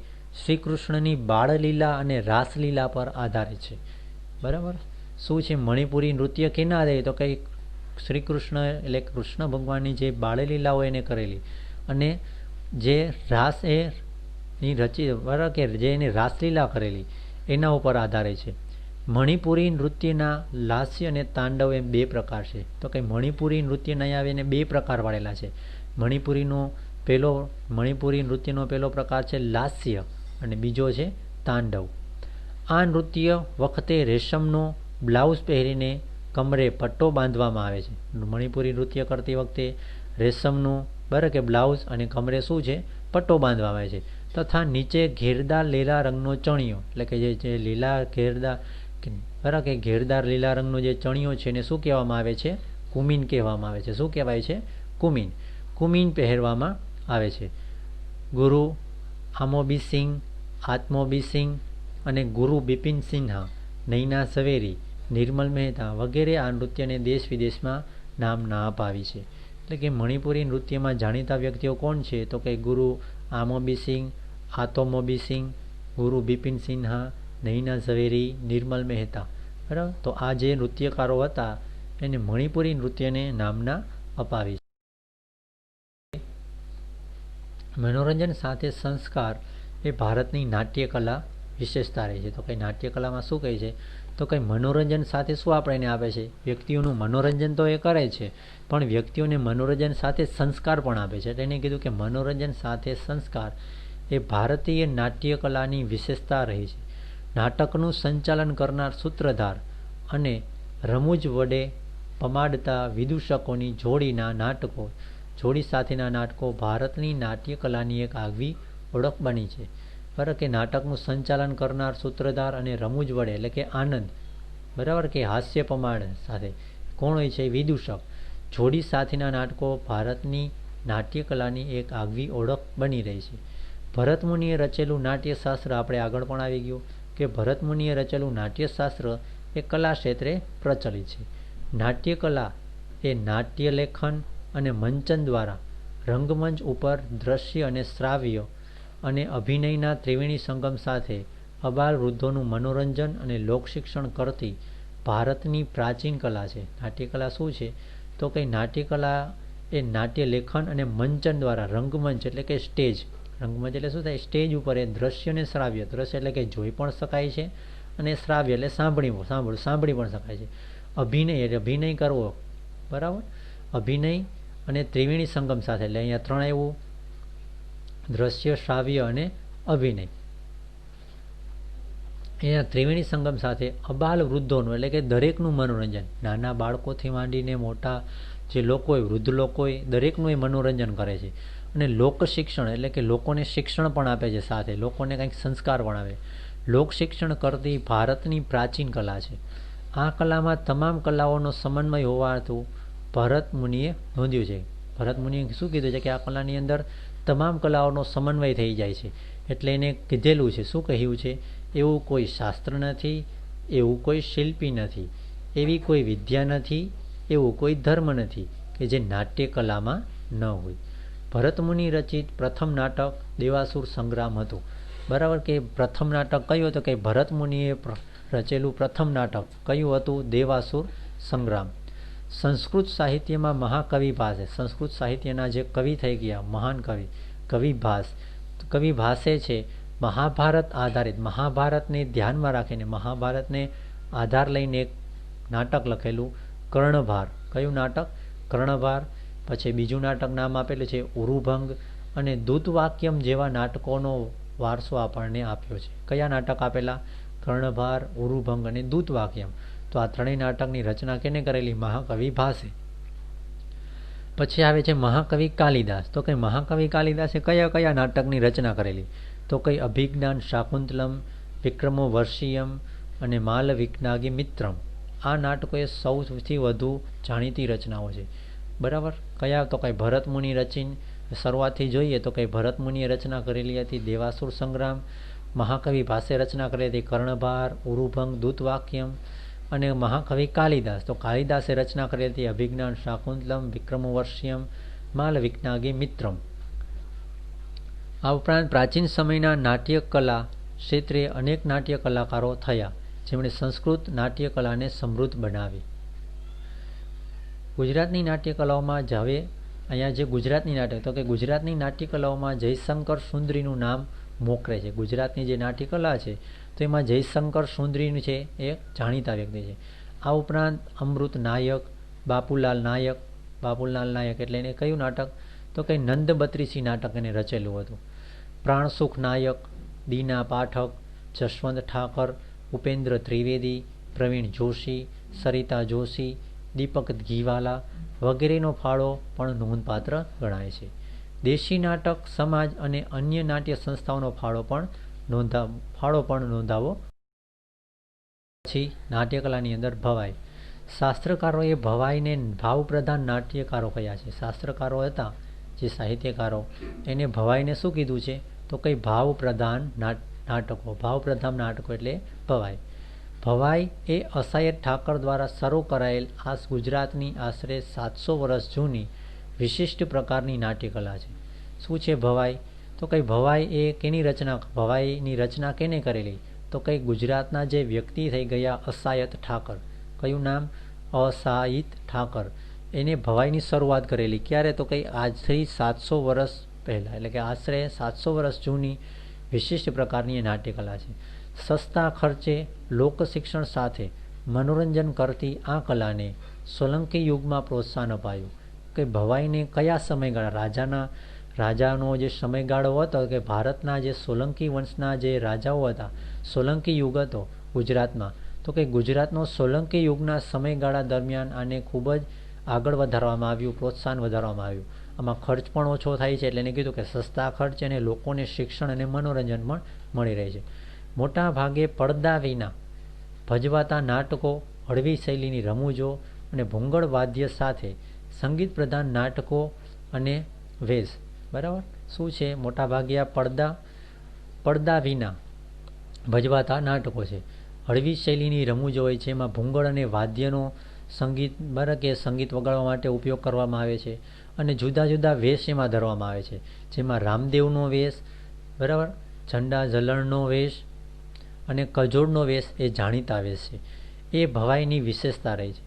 શ્રી કૃષ્ણની બાળલીલા અને રાસલીલા પર આધારિત છે. બરાબર. શું છે મણિપુરી નૃત્ય કેના આધારિત? તો કંઈ શ્રી કૃષ્ણ એટલે કૃષ્ણ ભગવાનની જે બાળલીલાઓ એને કરેલી અને જે રાસ એની રચી બરાબર કે જે એને રાસલીલા કરેલી એના ઉપર આધારિત છે. મણિપુરી નૃત્યના લાસ્ય અને તાંડવ એમ બે પ્રકાર છે. તો કે મણિપુરી નૃત્યના અહીંયા આવીને બે પ્રકાર પાડેલા છે. મણિપુરી નૃત્યનો પહેલો પ્રકાર છે લાસ્ય અને બીજો છે તાંડવ. આ નૃત્ય વખતે રેશમનો બ્લાઉઝ પહેરીને કમરે પટ્ટો બાંધવામાં આવે છે. મણિપુરી નૃત્ય કરતી વખતે રેશમનું બરાબર કે બ્લાઉઝ અને કમરે શું છે પટ્ટો બાંધવામાં આવે છે. તથા નીચે ઘેરદાર લીલા રંગનો ચણિયો, એટલે કે જે લીલા ઘેરદાર બરાબર કે ઘેરદાર લીલા રંગનો જે ચણિયો છે એને શું કહેવામાં આવે છે? કુમીન કહેવામાં આવે છે. શું કહેવાય છે? કુમીન પહેરવામાં આવે છે. ગુરુ આમોબી સિંહ અને ગુરુ બિપિન સિન્હા, નૈના ઝવેરી, નિર્મલ મહેતા વગેરે આ નૃત્યને દેશ વિદેશમાં નામના અપાવી છે. એટલે કે મણિપુરી નૃત્યમાં જાણીતા વ્યક્તિઓ કોણ છે? તો કે ગુરુ આતોમોબી સિંહ, ગુરુ બિપિન સિન્હા, નૈના ઝવેરી, નિર્મલ મહેતા. બરાબર. તો આ જે નૃત્યકારો હતા એને મણિપુરી નૃત્યને નામના અપાવી છે. મનોરંજન સાથે સંસ્કાર એ ભારતની નાટ્યકલા વિશેષતા રહી છે. તો કંઈ નાટ્યકલામાં શું કહે છે? તો કંઈ મનોરંજન સાથે શું આપણે એને આપે છે? વ્યક્તિઓનું મનોરંજન તો એ કરે છે પણ વ્યક્તિઓને મનોરંજન સાથે સંસ્કાર પણ આપે છે. એટલે એને કીધું કે મનોરંજન સાથે સંસ્કાર એ ભારતીય નાટ્યકલાની વિશેષતા રહી છે. નાટકનું સંચાલન કરનાર સૂત્રધાર અને રમૂજ વડે પમાડતા વિદૂષકોની જોડી સાથેના નાટકો ભારતની નાટ્યકલાની એક આગવી ઓળખ બની છે. બરાબર કે નાટકનું સંચાલન કરનાર સૂત્રધાર અને રમૂજ વડે એટલે કે આનંદ બરાબર કે હાસ્ય પમાડ સાથે કોણ હોય છે? વિદૂષક. જોડી સાથેના નાટકો ભારતની નાટ્યકલાની એક આગવી ઓળખ બની રહી છે. ભરતમુનિએ રચેલું નાટ્યશાસ્ત્ર આપણે આગળ પણ આવી ગયું કે ભરતમુનિએ રચેલું નાટ્યશાસ્ત્ર એ કલા ક્ષેત્રે પ્રચલિત છે. નાટ્યકલા એ નાટ્યલેખન અને મંચન દ્વારા રંગમંચ ઉપર દ્રશ્ય અને શ્રાવ્ય અને અભિનયના ત્રિવેણી સંગમ સાથે અબાલ વૃદ્ધોનું મનોરંજન અને લોકશિક્ષણ કરતી ભારતની પ્રાચીન કલા છે. નાટ્યકલા શું છે? તો કંઈ નાટ્યકલા એ નાટ્યલેખન અને મંચન દ્વારા રંગમંચ એટલે કે સ્ટેજ, રંગમંચ એટલે શું થાય? સ્ટેજ ઉપર એ દ્રશ્ય અને શ્રાવ્ય, દ્રશ્ય એટલે કે જોઈ પણ શકાય છે અને શ્રાવ્ય એટલે સાંભળી પણ શકાય છે. અભિનય એટલે અભિનય કરવો બરાબર. અભિનય અને ત્રિવેણી સંગમ સાથે એટલે અહીંયા ત્રણ એવું દ્રશ્ય, શ્રાવ્ય અને અભિનય. અહીંયા ત્રિવેણી સંગમ સાથે અબાલ વૃદ્ધોનું એટલે કે દરેકનું મનોરંજન, નાના બાળકોથી માંડીને મોટા જે લોકો હોય, વૃદ્ધ લોકો હોય, દરેકનું એ મનોરંજન કરે છે. અને લોક શિક્ષણ એટલે કે લોકોને શિક્ષણ પણ આપે છે, સાથે લોકોને કંઈક સંસ્કાર પણ આપે. લોક શિક્ષણ કરતી ભારતની પ્રાચીન કલા છે. આ કલામાં તમામ કલાઓનો સમન્વય હોવાતું ભરત મુનિએ નોંધ્યું છે. ભરત મુનિએ શું કીધું છે? કે આ કલાની અંદર તમામ કલાઓનો સમન્વય થઈ જાય છે. એટલે એને કીધેલું છે, શું કહ્યું છે? એવું કોઈ શાસ્ત્ર નથી, એવું કોઈ શિલ્પી નથી, એવી કોઈ વિદ્યા નથી, એવું કોઈ ધર્મ નથી કે જે નાટ્યકલામાં ન હોય. ભરતમુનિ રચિત પ્રથમ નાટક દેવાસુર સંગ્રામ હતું. બરાબર કે પ્રથમ નાટક કયું હતું? કે ભરતમુનિએ રચેલું પ્રથમ નાટક કયું હતું? દેવાસુર સંગ્રામ. સંસ્કૃત સાહિત્યમાં મહાકવિ ભાસે, સંસ્કૃત સાહિત્યના જે કવિ થઈ ગયા મહાન કવિ ભાસે છે મહાભારત આધારિત, મહાભારતને ધ્યાનમાં રાખીને મહાભારતને આધાર લઈને એક નાટક લખેલું કર્ણભાર. કયું નાટક? કર્ણભાર. પછી બીજું નાટક નામ આપેલું છે ઉરુભંગ અને દૂતવાક્યમ જેવા નાટકોનો વારસો આપણને આપ્યો છે. કયા નાટક આપેલા? કર્ણભાર, ઉરુભંગ અને દૂતવાક્યમ. તો આ ત્રણેય નાટકની રચના કેને કરેલી? મહાકવિ ભાસે. પછી આવે છે મહાકવિ કાલિદાસ. તો કે મહાકવિ કાલિદાસે કયા કયા નાટકની રચના કરેલી? તો કઈ અભિજ્ઞાન શાકુંતલમ, વિક્રમો વર્ષિયમ અને માલવિકનાગી મિત્રમ. આ નાટકો એ સૌથી વધુ જાણીતી રચનાઓ છે. બરાબર. કયા? તો કઈ ભરતમુનિ રચિન. શરૂઆતથી જોઈએ તો કઈ ભરતમુનિએ રચના કરેલી હતી દેવાસુર સંગ્રામ. મહાકવિ ભાસે રચના કરેલી હતી કર્ણભાર, ઉરુભંગ, દૂતવાક્યમ. અને મહાકવિ કાલિદાસ, તો કાલિદાસે રચના કરેલી હતી અભિજ્ઞાન શાકુંતલમ, વિક્રમોર્વશિયમ, માલવિકનાગી મિત્રમ. આ ઉપરાંત પ્રાચીન સમયના નાટ્ય કલા ક્ષેત્રે અનેક નાટ્ય કલાકારો થયા જેમણે સંસ્કૃત નાટ્ય કલાને સમૃદ્ધ બનાવી. ગુજરાતની નાટ્ય કલાઓમાં જ હવે અહીંયા જે ગુજરાતની નાટ્ય, તો કે ગુજરાતની નાટ્ય કલાઓમાં જયશંકર સુંદરીનું નામ મોખરે છે. ગુજરાતની જે નાટ્ય કલા છે તો એમાં જયશંકર સુંદરી છે એ જાણીતા વ્યક્તિ છે. આ ઉપરાંત અમૃત નાયક, બાપુલાલ નાયક. બાપુલાલ નાયક એટલે એને કયું નાટક? તો કંઈ નંદ બત્રીસી નાટક એને રચેલું હતું. પ્રાણસુખ નાયક, દીના પાઠક, જશવંત ઠાકર, ઉપેન્દ્ર ત્રિવેદી, પ્રવીણ જોશી, સરિતા જોશી, દીપક ઘીવાલા વગેરેનો ફાળો પણ નોંધપાત્ર ગણાય છે. દેશી નાટક સમાજ અને અન્ય નાટ્ય સંસ્થાઓનો ફાળો પણ નોંધાવો. પછી નાટ્યકલાની અંદર ભવાઈ. શાસ્ત્રકારોએ ભવાઈને ભાવપ્રધાન નાટ્યકારો કયા છે? શાસ્ત્રકારો હતા જે સાહિત્યકારો, એને ભવાઈને શું કીધું છે? તો કંઈ ભાવપ્રધાન નાટકો. ભાવપ્રધાન નાટકો એટલે ભવાઈ. ભવાઈ એ અસાયત ઠાકર દ્વારા શરૂ કરાયેલ ગુજરાતની આશરે 700 વર્ષ જૂની વિશિષ્ટ પ્રકારની નાટ્યકલા છે. શું છે ભવાઈ? તો કંઈ ભવાઈ એ કેની રચના? ભવાઈની રચના કેને કરેલી? તો કંઈ ગુજરાતના જે વ્યક્તિ થઈ ગયા અસાયત ઠાકર. કયું નામ? અસાયિત ઠાકર. એને ભવાઈની શરૂઆત કરેલી. ક્યારે? તો કંઈ આજથી 700 વર્ષ પહેલાં, એટલે કે આશરે 700 વર્ષ જૂની વિશિષ્ટ પ્રકારની એ નાટ્યકલા છે. સસ્તા ખર્ચે લોકશિક્ષણ સાથે મનોરંજન કરતી આ કલાને સોલંકી યુગમાં પ્રોત્સાહન અપાયું. કે ભવાઈને કયા સમયગાળા? રાજાનો જે સમયગાળો હતો કે ભારતના જે સોલંકી વંશના જે રાજાઓ હતા, સોલંકી યુગ હતો ગુજરાતમાં, તો કે ગુજરાતનો સોલંકી યુગના સમયગાળા દરમિયાન આને ખૂબ જ આગળ વધારવામાં આવ્યું, પ્રોત્સાહન વધારવામાં આવ્યું. આમાં ખર્ચ પણ ઓછો થાય છે એટલે એને કીધું કે સસ્તા ખર્ચ અને લોકોને શિક્ષણ અને મનોરંજન પણ મળી રહે છે. મોટા ભાગે પડદા વિના ભજવાતા નાટકો, હળવી શૈલીની રમૂજો અને ભૂંગળ વાદ્ય સાથે સંગીત પ્રધાન નાટકો અને વેશ. બરાબર. શું છે? મોટા ભાગે આ પડદા વિના ભજવાતા નાટકો છે. હળવી શૈલીની રમૂજો હોય છે, એમાં ભૂંગળ અને વાદ્યનો સંગીત, બરાબર કે સંગીત વગાડવા માટે ઉપયોગ કરવામાં આવે છે. અને જુદા જુદા વેશ એમાં ધરવામાં આવે છે, જેમાં રામદેવનો વેશ, બરાબર, ઝંડા ઝલણનો વેશ અને કજોડનો વેશ એ જાણીતા વેશ છે. એ ભવાઈની વિશેષતા રહી છે.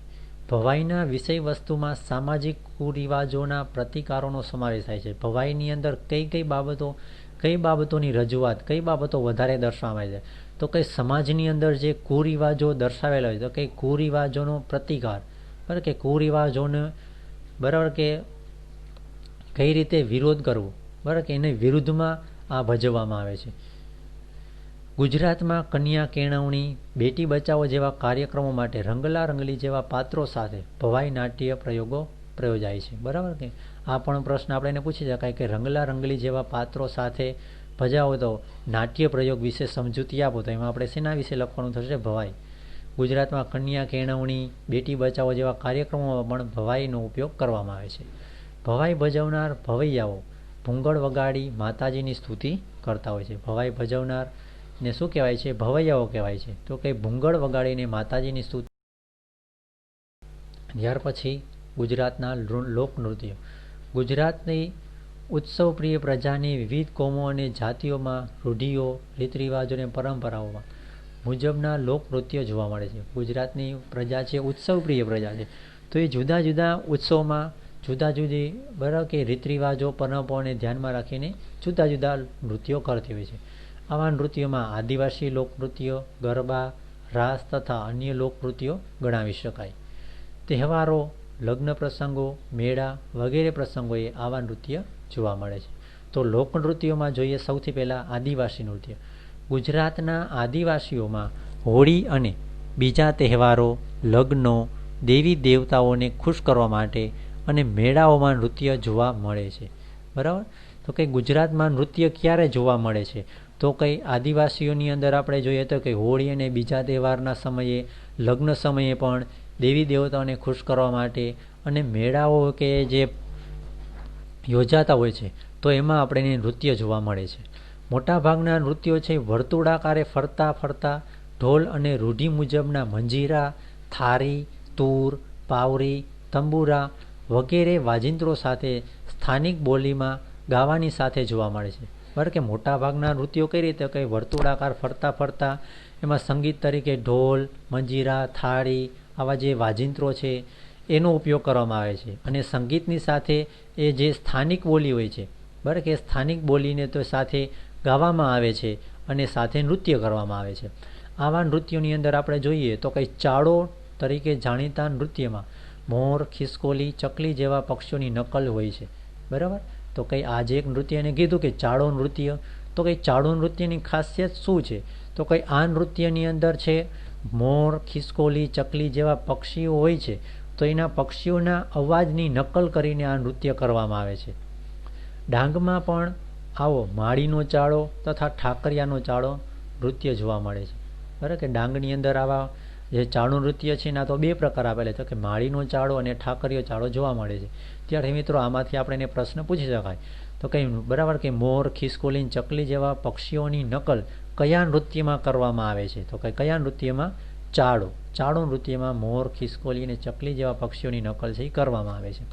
ભવાઈના વિષય વસ્તુમાં સામાજિક કુરિવાજોના પ્રતિકારોનો સમાવેશ થાય છે. ભવાઈની અંદર કઈ બાબતોની રજૂઆત, કઈ બાબતો વધારે દર્શાવાય છે? તો કઈ સમાજની અંદર જે કુરિવાજો દર્શાવેલા હોય તો કઈ કુરિવાજોનો પ્રતિકાર, બરાબર કે કુરિવાજોને, બરાબર કે કઈ રીતે વિરોધ કરવો, બરાબર કે એને વિરુદ્ધમાં આ ભજવવામાં આવે છે. ગુજરાતમાં કન્યા કેળવણી, બેટી બચાવો જેવા કાર્યક્રમો માટે રંગલા રંગલી જેવા પાત્રો સાથે ભવાઈ નાટ્ય પ્રયોગો પ્રયોજાય છે. બરાબર કે આ પણ પ્રશ્ન આપણે એને પૂછી શકાય કે રંગલા રંગલી જેવા પાત્રો સાથે ભજાવો તો નાટ્ય પ્રયોગ વિશે સમજૂતી આપો, તો એમાં આપણે શેના વિશે લખવાનું થશે? ભવાઈ. ગુજરાતમાં કન્યા કેળવણી, બેટી બચાવો જેવા કાર્યક્રમોમાં પણ ભવાઈનો ઉપયોગ કરવામાં આવે છે. ભવાઈ ભજવનાર ભવૈયાઓ ભૂંગળ વગાડી માતાજીની સ્તુતિ કરતા હોય છે. ભવાઈ ભજવનાર ને શું કહેવાય છે? ભવૈયાઓ કહેવાય છે. તો કે ભૂંગળ વગાડીને માતાજીની સ્તુતિ. ત્યાર પછી ગુજરાતના લોકનૃત્ય. ગુજરાતની ઉત્સવપ્રિય પ્રજાની વિવિધ કોમો અને જાતિઓમાં રૂઢિઓ, રીત રિવાજો અને પરંપરાઓમાં મુજબના લોકનૃત્ય જોવા મળે છે. ગુજરાતની પ્રજા છે ઉત્સવપ્રિય પ્રજા છે, તો એ જુદા જુદા ઉત્સવમાં જુદા જુદી, બરાબર કે રીત રિવાજો, પરંપરાઓને ધ્યાનમાં રાખીને જુદા જુદા નૃત્યો કરતી હોય છે. આવા નૃત્યોમાં આદિવાસી લોકનૃત્યો, ગરબા, રાસ તથા અન્ય લોકનૃત્યો ગણાવી શકાય. તહેવારો, લગ્ન પ્રસંગો, મેળા વગેરે પ્રસંગોએ આવા નૃત્ય જોવા મળે છે. તો લોકનૃત્યોમાં જોઈએ સૌથી પહેલાં આદિવાસી નૃત્ય. ગુજરાતના આદિવાસીઓમાં હોળી અને બીજા તહેવારો, લગ્નો, દેવી દેવતાઓને ખુશ કરવા માટે અને મેળાઓમાં નૃત્ય જોવા મળે છે. બરાબર. તો કંઈ ગુજરાતમાં નૃત્ય ક્યારે જોવા મળે છે? તો કંઈ આદિવાસીઓની અંદર આપણે જોઈએ તો કે હોળી અને બીજા તહેવારના સમયે, લગ્ન સમયે પણ દેવી દેવતાઓને ખુશ કરવા માટે અને મેળાઓ કે જે યોજાતા હોય છે તો એમાં આપણે નૃત્ય જોવા મળે છે. મોટાભાગના નૃત્યો છે વર્તુળાકારે ફરતા ફરતા ઢોલ અને રૂઢિ મુજબના મંજીરા, થારી, તૂર, પાવરી, તંબુરા વગેરે વાજિંત્રો સાથે સ્થાનિક બોલીમાં ગાવાની સાથે જોવા મળે છે. બરાબર કે મોટાભાગના નૃત્યો કઈ રીતે કંઈ વર્તુળાકાર ફરતા ફરતા એમાં સંગીત તરીકે ઢોલ, મંજીરા, થાળી આવા જે વાજિંત્રો છે એનો ઉપયોગ કરવામાં આવે છે. અને સંગીતની સાથે એ જે સ્થાનિક બોલી હોય છે, બરાબર કે સ્થાનિક બોલીને તો સાથે ગાવામાં આવે છે અને સાથે નૃત્ય કરવામાં આવે છે. આવા નૃત્યોની અંદર આપણે જોઈએ તો કંઈ ચાળો તરીકે જાણીતા નૃત્યમાં મોર, ખિસકોલી, ચકલી જેવા પક્ષીઓની નકલ હોય છે. બરાબર. તો કંઈ આજે એક નૃત્ય એને કીધું કે ચાળો નૃત્ય. તો કંઈ ચાળો નૃત્યની ખાસિયત શું છે? તો કંઈ આ નૃત્યની અંદર છે મોર, ખિસકોલી, ચકલી જેવા પક્ષીઓ હોય છે તો એના પક્ષીઓના અવાજની નકલ કરીને આ નૃત્ય કરવામાં આવે છે. ડાંગમાં પણ આવો માળીનો ચાળો તથા ઠાકરિયાનો ચાળો નૃત્ય જોવા મળે છે. બરાબર કે ડાંગની અંદર આવા જે ચાળો નૃત્ય છે એના તો બે પ્રકાર આપેલા છે કે માળીનો ચાળો અને ઠાકરિયો ચાળો જોવા મળે છે. ત્યારે મિત્રો આમાંથી આપણે એને પ્રશ્ન પૂછી શકાય તો કંઈ બરાબર કે મોર, ખિસકોલી, ચકલી જેવા પક્ષીઓની નકલ કયા નૃત્યમાં કરવામાં આવે છે? તો કયા નૃત્યમાં? ચાળો નૃત્યમાં મોર, ખિસકોલી અને ચકલી જેવા પક્ષીઓની નકલ છે એ કરવામાં આવે છે.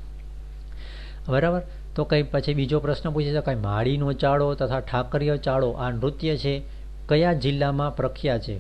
બરાબર. તો કંઈ પછી બીજો પ્રશ્ન પૂછી શકાય માળીનો ચાળો તથા ઠાકરિયો ચાળો આ નૃત્ય છે કયા જિલ્લામાં પ્રખ્યાત છે?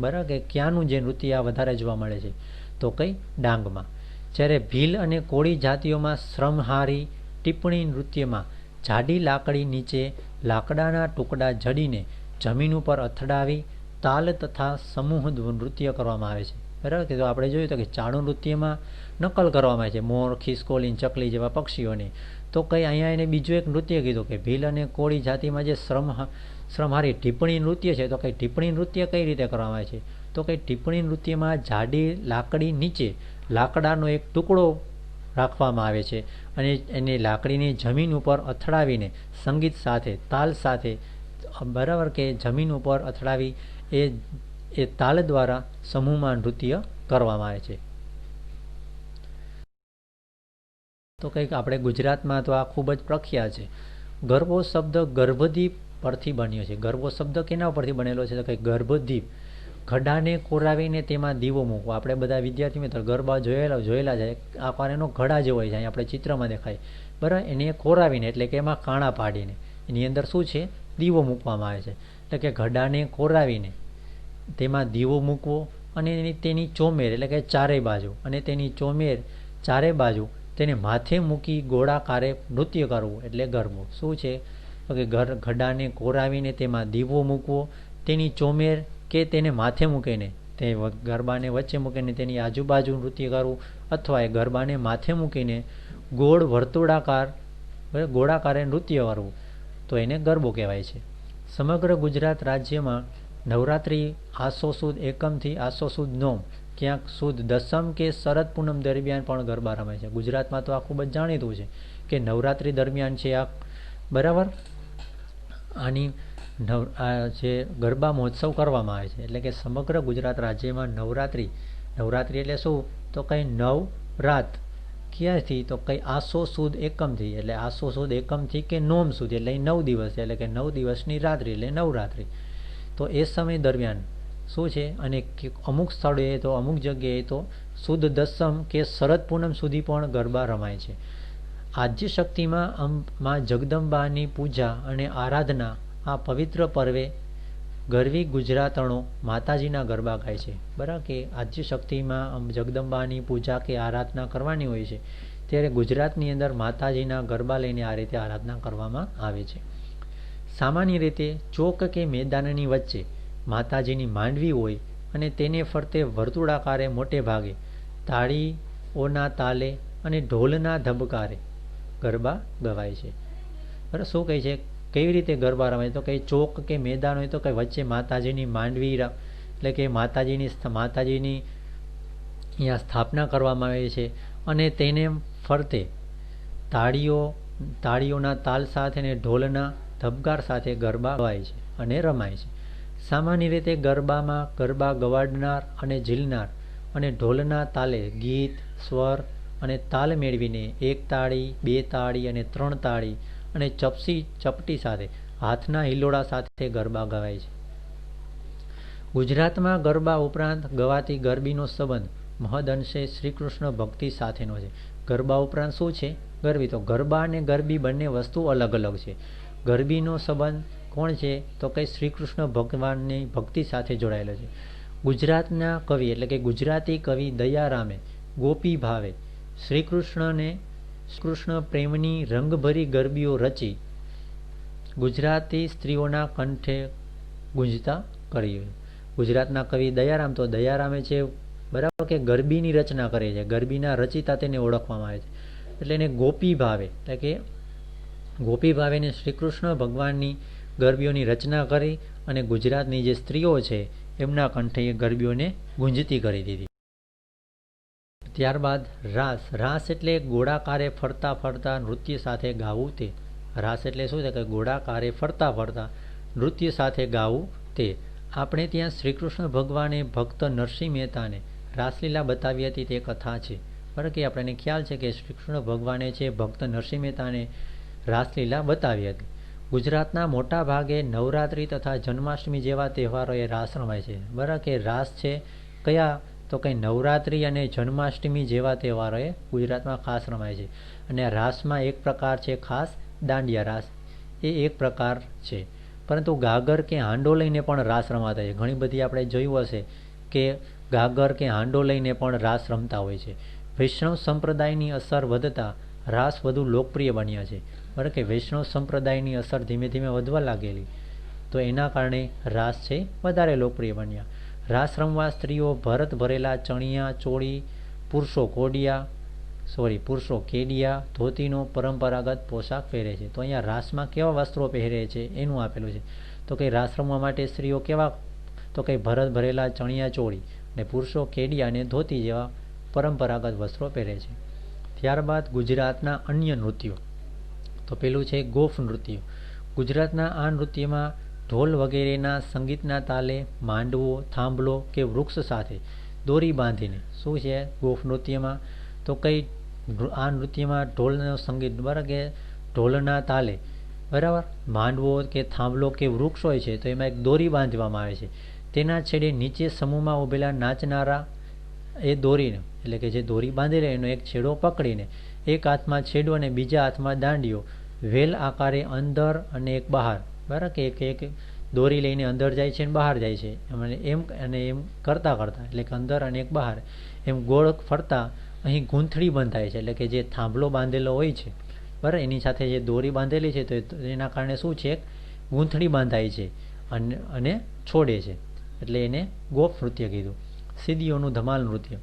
બરાબર કે ક્યાંનું જે નૃત્ય આ વધારે જોવા મળે છે? તો કંઈ ડાંગમાં. જ્યારે ભીલ અને કોળી જાતિઓમાં શ્રમહારી ટિપ્પણી નૃત્યમાં જાડી લાકડી નીચે લાકડાના ટુકડા જડીને જમીન ઉપર અથડાવી તાલ તથા સમૂહ નૃત્ય કરવામાં આવે છે. બરાબર કે તો આપણે જોયું તો કે ચાળો નૃત્યમાં નકલ કરવામાં આવે છે મોર, ખિસકોલી, ચકલી જેવા પક્ષીઓની. તો કંઈ અહીંયા એને બીજું એક નૃત્ય કીધું કે ભીલ અને કોળી જાતિમાં જે શ્રમહારી ટિપ્પણી નૃત્ય છે તો કંઈ ટિપ્પણી નૃત્ય કઈ રીતે કરવામાં આવે છે? તો કંઈ ટિપ્પણી નૃત્યમાં જાડી લાકડી નીચે લાકડાનો એક ટુકડો રાખવામાં આવે છે અને એને લાકડીની જમીન ઉપર અથડાવીને સંગીત સાથે, તાલ સાથે, બરાબર કે જમીન ઉપર અથડાવી એ તાલ દ્વારા સમૂહમાં નૃત્ય કરવામાં આવે છે. તો કંઈક આપણે ગુજરાતમાં તો આ ખૂબ જ પ્રખ્યાત છે. ગરબો શબ્દ ગર્ભદીપ પરથી બન્યો છે. ગરબો શબ્દ કેના પરથી બનેલો છે? તો કંઈક ગર્ભદીપ. ઘડાને કોરાવીને તેમાં દીવો મૂકવો. આપણે બધા વિદ્યાર્થી મિત્રો ગરબા જોયેલા છે. આકાર એનો ઘડા જેવો હોય છે, અહીં આપણે ચિત્રમાં દેખાય. બરાબર. એને કોરાવીને એટલે કે એમાં કાણા પાડીને એની અંદર શું છે? દીવો મૂકવામાં આવે છે. એટલે કે ઘડાને કોરાવીને તેમાં દીવો મૂકવો અને તેની ચોમેર એટલે કે ચારે બાજુ અને તેની ચોમેર ચારે બાજુ તેને માથે મૂકી ગોળાકારે નૃત્ય કરવું એટલે ગરબો. શું છે? તો કે ઘડાને કોરાવીને તેમાં દીવો મૂકવો, તેની ચોમેર કે તેને માથે મૂકીને તે ગરબાને વચ્ચે મૂકીને તેની આજુબાજુ નૃત્ય કરવું અથવા એ ગરબાને માથે મૂકીને ગોળાકારે નૃત્ય કરવું તો એને ગરબો કહેવાય છે. સમગ્ર ગુજરાત રાજ્યમાં નવરાત્રિ આસો સુદ એકમથી આસો સુદ નોમ, ક્યાંક સુદ દસમ કે શરદ પૂનમ દરમિયાન પણ ગરબા રમાય છે. ગુજરાતમાં તો આ ખૂબ જ જાણીતું છે કે નવરાત્રિ દરમિયાન છે આ. બરાબર. આની જે ગરબા મહોત્સવ કરવામાં આવે છે એટલે કે સમગ્ર ગુજરાત રાજ્યમાં નવરાત્રિ એટલે શું? તો કંઈ નવરાત ક્યાંથી? તો કંઈ આસો સુદ એકમથી એટલે આસો સુદ એકમથી કે નોમ સુધી એટલે 9 દિવસ એટલે કે 9 દિવસની રાત્રિ એટલે નવરાત્રિ. તો એ સમય દરમિયાન શું છે? અને અમુક સ્થળોએ તો અમુક જગ્યાએ તો સુદ દસમ કે શરદ પૂનમ સુધી પણ ગરબા રમાય છે. આદ્ય શક્તિમાં માં જગદંબાની પૂજા અને આરાધના આ પવિત્ર પર્વે ગરવી ગુજરાતણો માતાજીના ગરબા ગાય છે. બરાબર કે આદ્ય શક્તિમાં જગદંબાની પૂજા કે આરાધના કરવાની હોય છે ત્યારે ગુજરાતની અંદર માતાજીના ગરબા લઈને આ રીતે આરાધના કરવામાં આવે છે. સામાન્ય રીતે ચોક કે મેદાનની વચ્ચે માતાજીની માંડવી હોય અને તેને ફરતે વર્તુળાકારે મોટે ભાગે તાળીઓના તાલે અને ઢોલના ધબકારે ગરબા ગવાય છે. બરાબર. શું કહે છે, કેવી રીતે ગરબા રમાય? તો કંઈ ચોક કે મેદાન હોય તો કંઈ વચ્ચે માતાજીની માંડવી એટલે કે માતાજીની અહીંયા સ્થાપના કરવામાં આવે છે અને તેને ફરતે તાળીઓના તાલ સાથે અને ઢોલના ધબકાર સાથે ગરબા ગવાય છે અને રમાય છે. સામાન્ય રીતે ગરબા ગવાડનાર અને ઝીલનાર અને ઢોલના તાલે ગીત, સ્વર અને તાલ મેળવીને 1 તાળી, 2 તાળી અને 3 તાળી અને ચપટી સાથે હાથના હિલોળા સાથે ગરબા ગવાય છે. ગુજરાતમાં ગરબા ઉપરાંત ગવાતી ગરબીનો સંબંધ મહદઅંશે શ્રીકૃષ્ણ ભક્તિ સાથેનો છે. ગરબા ઉપરાંત શું છે? ગરબી. તો ગરબા અને ગરબી બંને વસ્તુ અલગ અલગ છે. ગરબીનો સંબંધ કોણ છે? તો કંઈ શ્રીકૃષ્ણ ભગવાનની ભક્તિ સાથે જોડાયેલો છે. ગુજરાતના કવિ એટલે કે ગુજરાતી કવિ દયારામે ગોપી ભાવે શ્રીકૃષ્ણ પ્રેમની રંગભરી ગરબીઓ રચી ગુજરાતી સ્ત્રીઓના કંઠે ગુંજતા કરી. ગુજરાતના કવિ દયારામ, તો દયારામે છે બરાબર કે ગરબીની રચના કરે છે, ગરબીના રચિતા તેને ઓળખવામાં આવે છે. એટલે એને ગોપી ભાવે એટલે કે ગોપી ભાવેને શ્રીકૃષ્ણ ભગવાનની ગરબીઓની રચના કરી અને ગુજરાતની જે સ્ત્રીઓ છે એમના કંઠે એ ગરબીઓને ગુંજતી કરી દીધી. ત્યારબાદ રાસ એટલે ગોળાકારે ફરતા ફરતા નૃત્ય સાથે ગાવું તે. રાસ એટલે શું છે કે ગોળાકારે ફરતા ફરતા નૃત્ય સાથે ગાવું તે. આપણે ત્યાં શ્રીકૃષ્ણ ભગવાને ભક્ત નરસિંહ મહેતાને રાસલીલા બતાવી હતી તે કથા છે. બરાબર કે આપણને ખ્યાલ છે કે શ્રીકૃષ્ણ ભગવાને છે ભક્ત નરસિંહ મહેતાને રાસલીલા બતાવી હતી. ગુજરાતના મોટા ભાગે નવરાત્રિ તથા જન્માષ્ટમી જેવા તહેવારોએ રાસ રમાય છે. બરાબર કે રાસ છે કયા? તો કંઈ નવરાત્રિ અને જન્માષ્ટમી જેવા તહેવારોએ ગુજરાતમાં ખાસ રમાય છે. અને રાસમાં એક પ્રકાર છે ખાસ દાંડિયા રાસ, એ એક પ્રકાર છે. પરંતુ ગાગર કે હાંડો લઈને પણ રાસ રમાતા છે. ઘણી બધી આપણે જોયું હશે કે ગાગર કે હાંડો લઈને પણ રાસ રમતા હોય છે. વૈષ્ણવ સંપ્રદાયની અસર વધતા રાસ વધુ લોકપ્રિય બન્યા છે. બરાબર કે વૈષ્ણવ સંપ્રદાયની અસર ધીમે ધીમે વધવા લાગેલી, તો એના કારણે રાસ છે વધારે લોકપ્રિય બન્યા. રાસ રમવા સ્ત્રીઓ ભરત ભરેલા ચણિયા ચોળી, પુરુષો કેડિયા, ધોતીનો પરંપરાગત પોશાક પહેરે છે. તો અહીંયા રાસમાં કેવા વસ્ત્રો પહેરે છે એનું આપેલું છે. તો કે રાસ રમવા માટે સ્ત્રીઓ કેવા? તો કે ભરત ભરેલા ચણિયા ચોળી અને પુરુષો કેડિયા અને ધોતી જેવા પરંપરાગત વસ્ત્રો પહેરે છે. ત્યારબાદ ગુજરાતના અન્ય નૃત્યો. તો પેલું છે ગોફ નૃત્ય. ગુજરાતના આ નૃત્યમાં ઢોલ વગેરેના સંગીતના તાલે માંડવો, થાંભલો કે વૃક્ષ સાથે દોરી બાંધીને શું છે ગોફ નૃત્યમાં? તો કંઈ આ નૃત્યમાં ઢોલનો સંગીત, બરાબર કે ઢોલના તાલે બરાબર માંડવો કે થાંભલો કે વૃક્ષ હોય છે તો એમાં એક દોરી બાંધવામાં આવે છે. તેના છેડે નીચે સમૂહમાં ઊભેલા નાચનારા એ દોરીને એટલે કે જે દોરી બાંધેલી એનો એક છેડો પકડીને એક હાથમાં છેડો અને બીજા હાથમાં દાંડીઓ વેલ આકારે અંદર અને એક બહાર, બરાબર કે એક દોરી લઈને અંદર જાય છે અને બહાર જાય છે એમ કરતા એટલે કે અંદર અને એક બહાર એમ ગોળ ફરતા અહીં ગૂંથણી બંધાય છે. એટલે કે જે થાંભલો બાંધેલો હોય છે બરાબર એની સાથે જે દોરી બાંધેલી છે તો એના કારણે શું છે ગૂંથણી બાંધાય છે અને છોડે છે, એટલે એને ગોફ નૃત્ય કીધું. સીદીઓનું ધમાલ નૃત્ય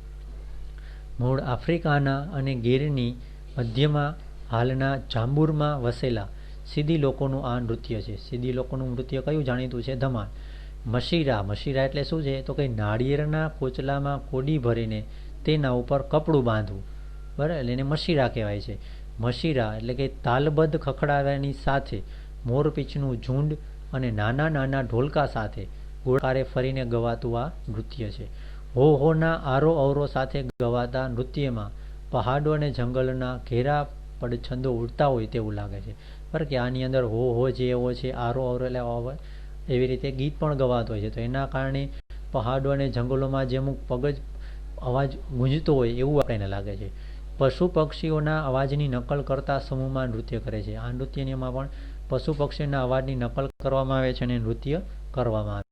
મૂળ આફ્રિકાના અને ગીરની મધ્યમાં હાલના જાંબુરમાં વસેલા સીદી લોકોનું આ નૃત્ય છે. સીદી લોકોનું નૃત્ય કયું જાણીતું છે? ધમાલ. મશીરા એટલે શું છે? તો કંઈ નાળિયેરના કોચલામાં કોડી ભરીને તેના ઉપર કપડું બાંધવું, બરાબર એટલે એને મશીરા કહેવાય છે. મશીરા એટલે કે તાલબદ્ધ ખખડાવાની સાથે મોરપીંછનું ઝુંડ અને નાના નાના ઢોલકા સાથે ગોળાકારે ફરીને ગવાતું આ નૃત્ય છે. હોના આરો અવરો સાથે ગવાતા નૃત્યમાં પહાડો અને જંગલના ઘેરા પડછંદો ઉડતા હોય તેવું લાગે છે. બરાબર કે આની અંદર હો જે એવો છે, આરો અવરો એટલે એવી રીતે ગીત પણ ગવાતો હોય છે. તો એના કારણે પહાડો અને જંગલોમાં જે અમુક અવાજ ગુંજતો હોય એવું આપણને લાગે છે. પશુ પક્ષીઓના અવાજની નકલ કરતા સમૂહમાં નૃત્ય કરે છે. આ નૃત્યમાં પણ પશુ પક્ષીઓના અવાજની નકલ કરવામાં આવે છે અને નૃત્ય કરવામાં આવે છે.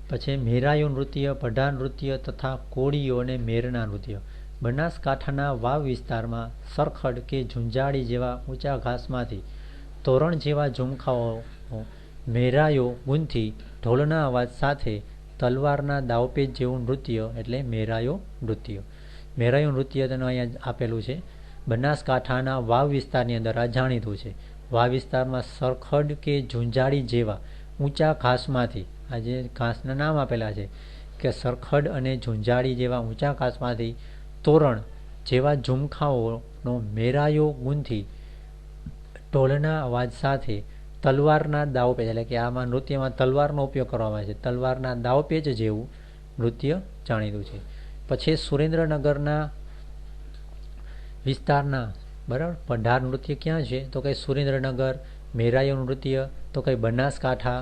પછી મેરાયું નૃત્ય, પઢા નૃત્ય તથા કોળીઓ અને મેરના નૃત્ય. બનાસકાંઠાના વાવ વિસ્તારમાં સરખડ કે ઝુંઝાડી જેવા ઊંચા ઘાસમાંથી તોરણ જેવા ઝુમખાઓ મેરાયો ગુંથી ઢોલના અવાજ સાથે તલવારના દાવપેચ જેવું નૃત્ય એટલે મેરાયો નૃત્ય. મેરાયું નૃત્ય તેનું અહીંયા આપેલું છે. બનાસકાંઠાના વાવ વિસ્તારની અંદર આ જાણીતું છે. વાવ વિસ્તારમાં સરખડ કે ઝુંઝાડી જેવા ઊંચા ઘાસમાંથી, આ જે ઘાસના નામ આપેલા છે કે સરખડ અને ઝુંઝાડી જેવા ઊંચા ઘાસમાંથી તોરણ જેવા ઝુમખાઓનો મેરાયો ગૂંથી ઢોલના અવાજ સાથે તલવારના દાવપેચ, એટલે કે આમાં નૃત્યમાં તલવારનો ઉપયોગ કરવામાં આવે છે, તલવારના દાવપેચ જેવું નૃત્ય જાણીતું છે. પછી સુરેન્દ્રનગરના વિસ્તારના બરાબર પઢાર નૃત્ય ક્યાં છે તો કે સુરેન્દ્રનગર. મેરાયો નૃત્ય તો કે બનાસકાંઠા.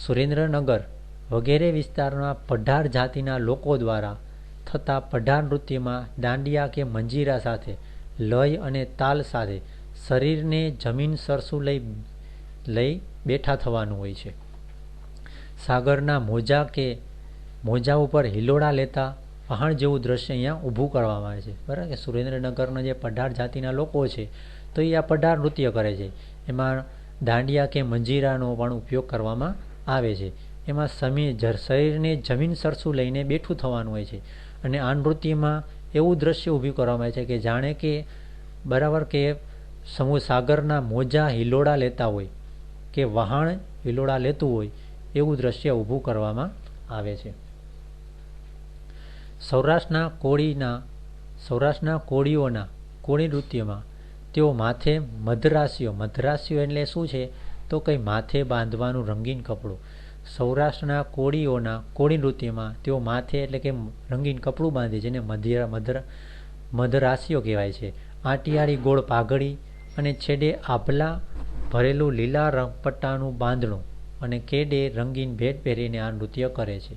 સુરેન્દ્રનગર વગેરે વિસ્તારના પઢાર જાતિના લોકો દ્વારા થતા પઢાર નૃત્યમાં દાંડિયા કે મંજીરા સાથે લય અને તાલ સાથે શરીરને જમીન સરસું લઈ બેઠા થવાનું હોય છે. સાગરના મોજા ઉપર હિલોડા લેતા વહાણ જેવું દ્રશ્ય અહીંયા ઊભું કરવામાં આવે છે. બરાબર કે સુરેન્દ્રનગરના જે પઢાર જાતિના લોકો છે તો એ આ પઢાર નૃત્ય કરે છે. એમાં દાંડિયા કે મંજીરાનો પણ ઉપયોગ કરવામાં આવે છે. એમાં શરીરને જમીન સરસું લઈને બેઠું થવાનું હોય છે. અને આ નૃત્યમાં એવું દ્રશ્ય ઊભું કરવામાં આવે છે કે જાણે કે બરાબર કે સાગરના મોજા હિલોડા લેતા હોય કે વહાણ હિલોડા લેતું હોય એવું દ્રશ્ય ઊભું કરવામાં આવે છે. સૌરાષ્ટ્રના કોળીઓના કોળી નૃત્યમાં તેઓ માથે મધરાસીઓ એટલે શું છે તો કંઈ માથે બાંધવાનું રંગીન કપડું. સૌરાષ્ટ્રના કોળીઓના કોળી નૃત્યમાં તેઓ માથે એટલે કે રંગીન કપડું બાંધે જેને મધરાસીઓ કહેવાય છે. આંટિયાળી ગોળ પાઘડી અને છેડે આભલા ભરેલું લીલા પટ્ટાનું બાંધણું અને કેડે રંગીન ભેટ પહેરીને આ નૃત્ય કરે છે.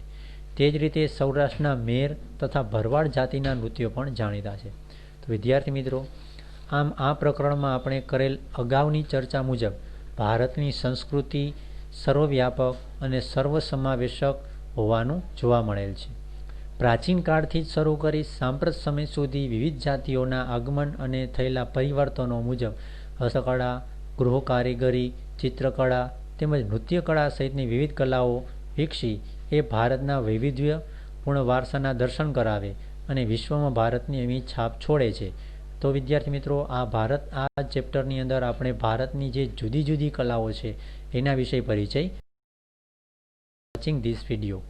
તે જ રીતે સૌરાષ્ટ્રના મેર તથા ભરવાડ જાતિના નૃત્યો પણ જાણીતા છે. તો વિદ્યાર્થી મિત્રો, આમ આ પ્રકરણમાં આપણે કરેલ અગાઉની ચર્ચા મુજબ ભારતની સંસ્કૃતિ સર્વવ્યાપક અને સર્વસમાવેશક હોવાનું જોવા મળેલ છે. પ્રાચીન કાળથી જ શરૂ કરી સાંપ્રત સમય સુધી વિવિધ જાતિઓના આગમન અને થયેલા પરિવર્તનો મુજબ હસ્તકળા, ગૃહ કારીગરી, ચિત્રકળા તેમજ નૃત્યકળા સહિતની વિવિધ કલાઓ વિકસી એ ભારતના વૈવિધ્યપૂર્ણ વારસાના દર્શન કરાવે અને વિશ્વમાં ભારતની એવી છાપ છોડે છે. તો વિદ્યાર્થી મિત્રો, આ ચેપ્ટરની અંદર આપણે ભારતની જે જુદી જુદી કલાઓ છે એના વિશે પરિચય. Watching this video.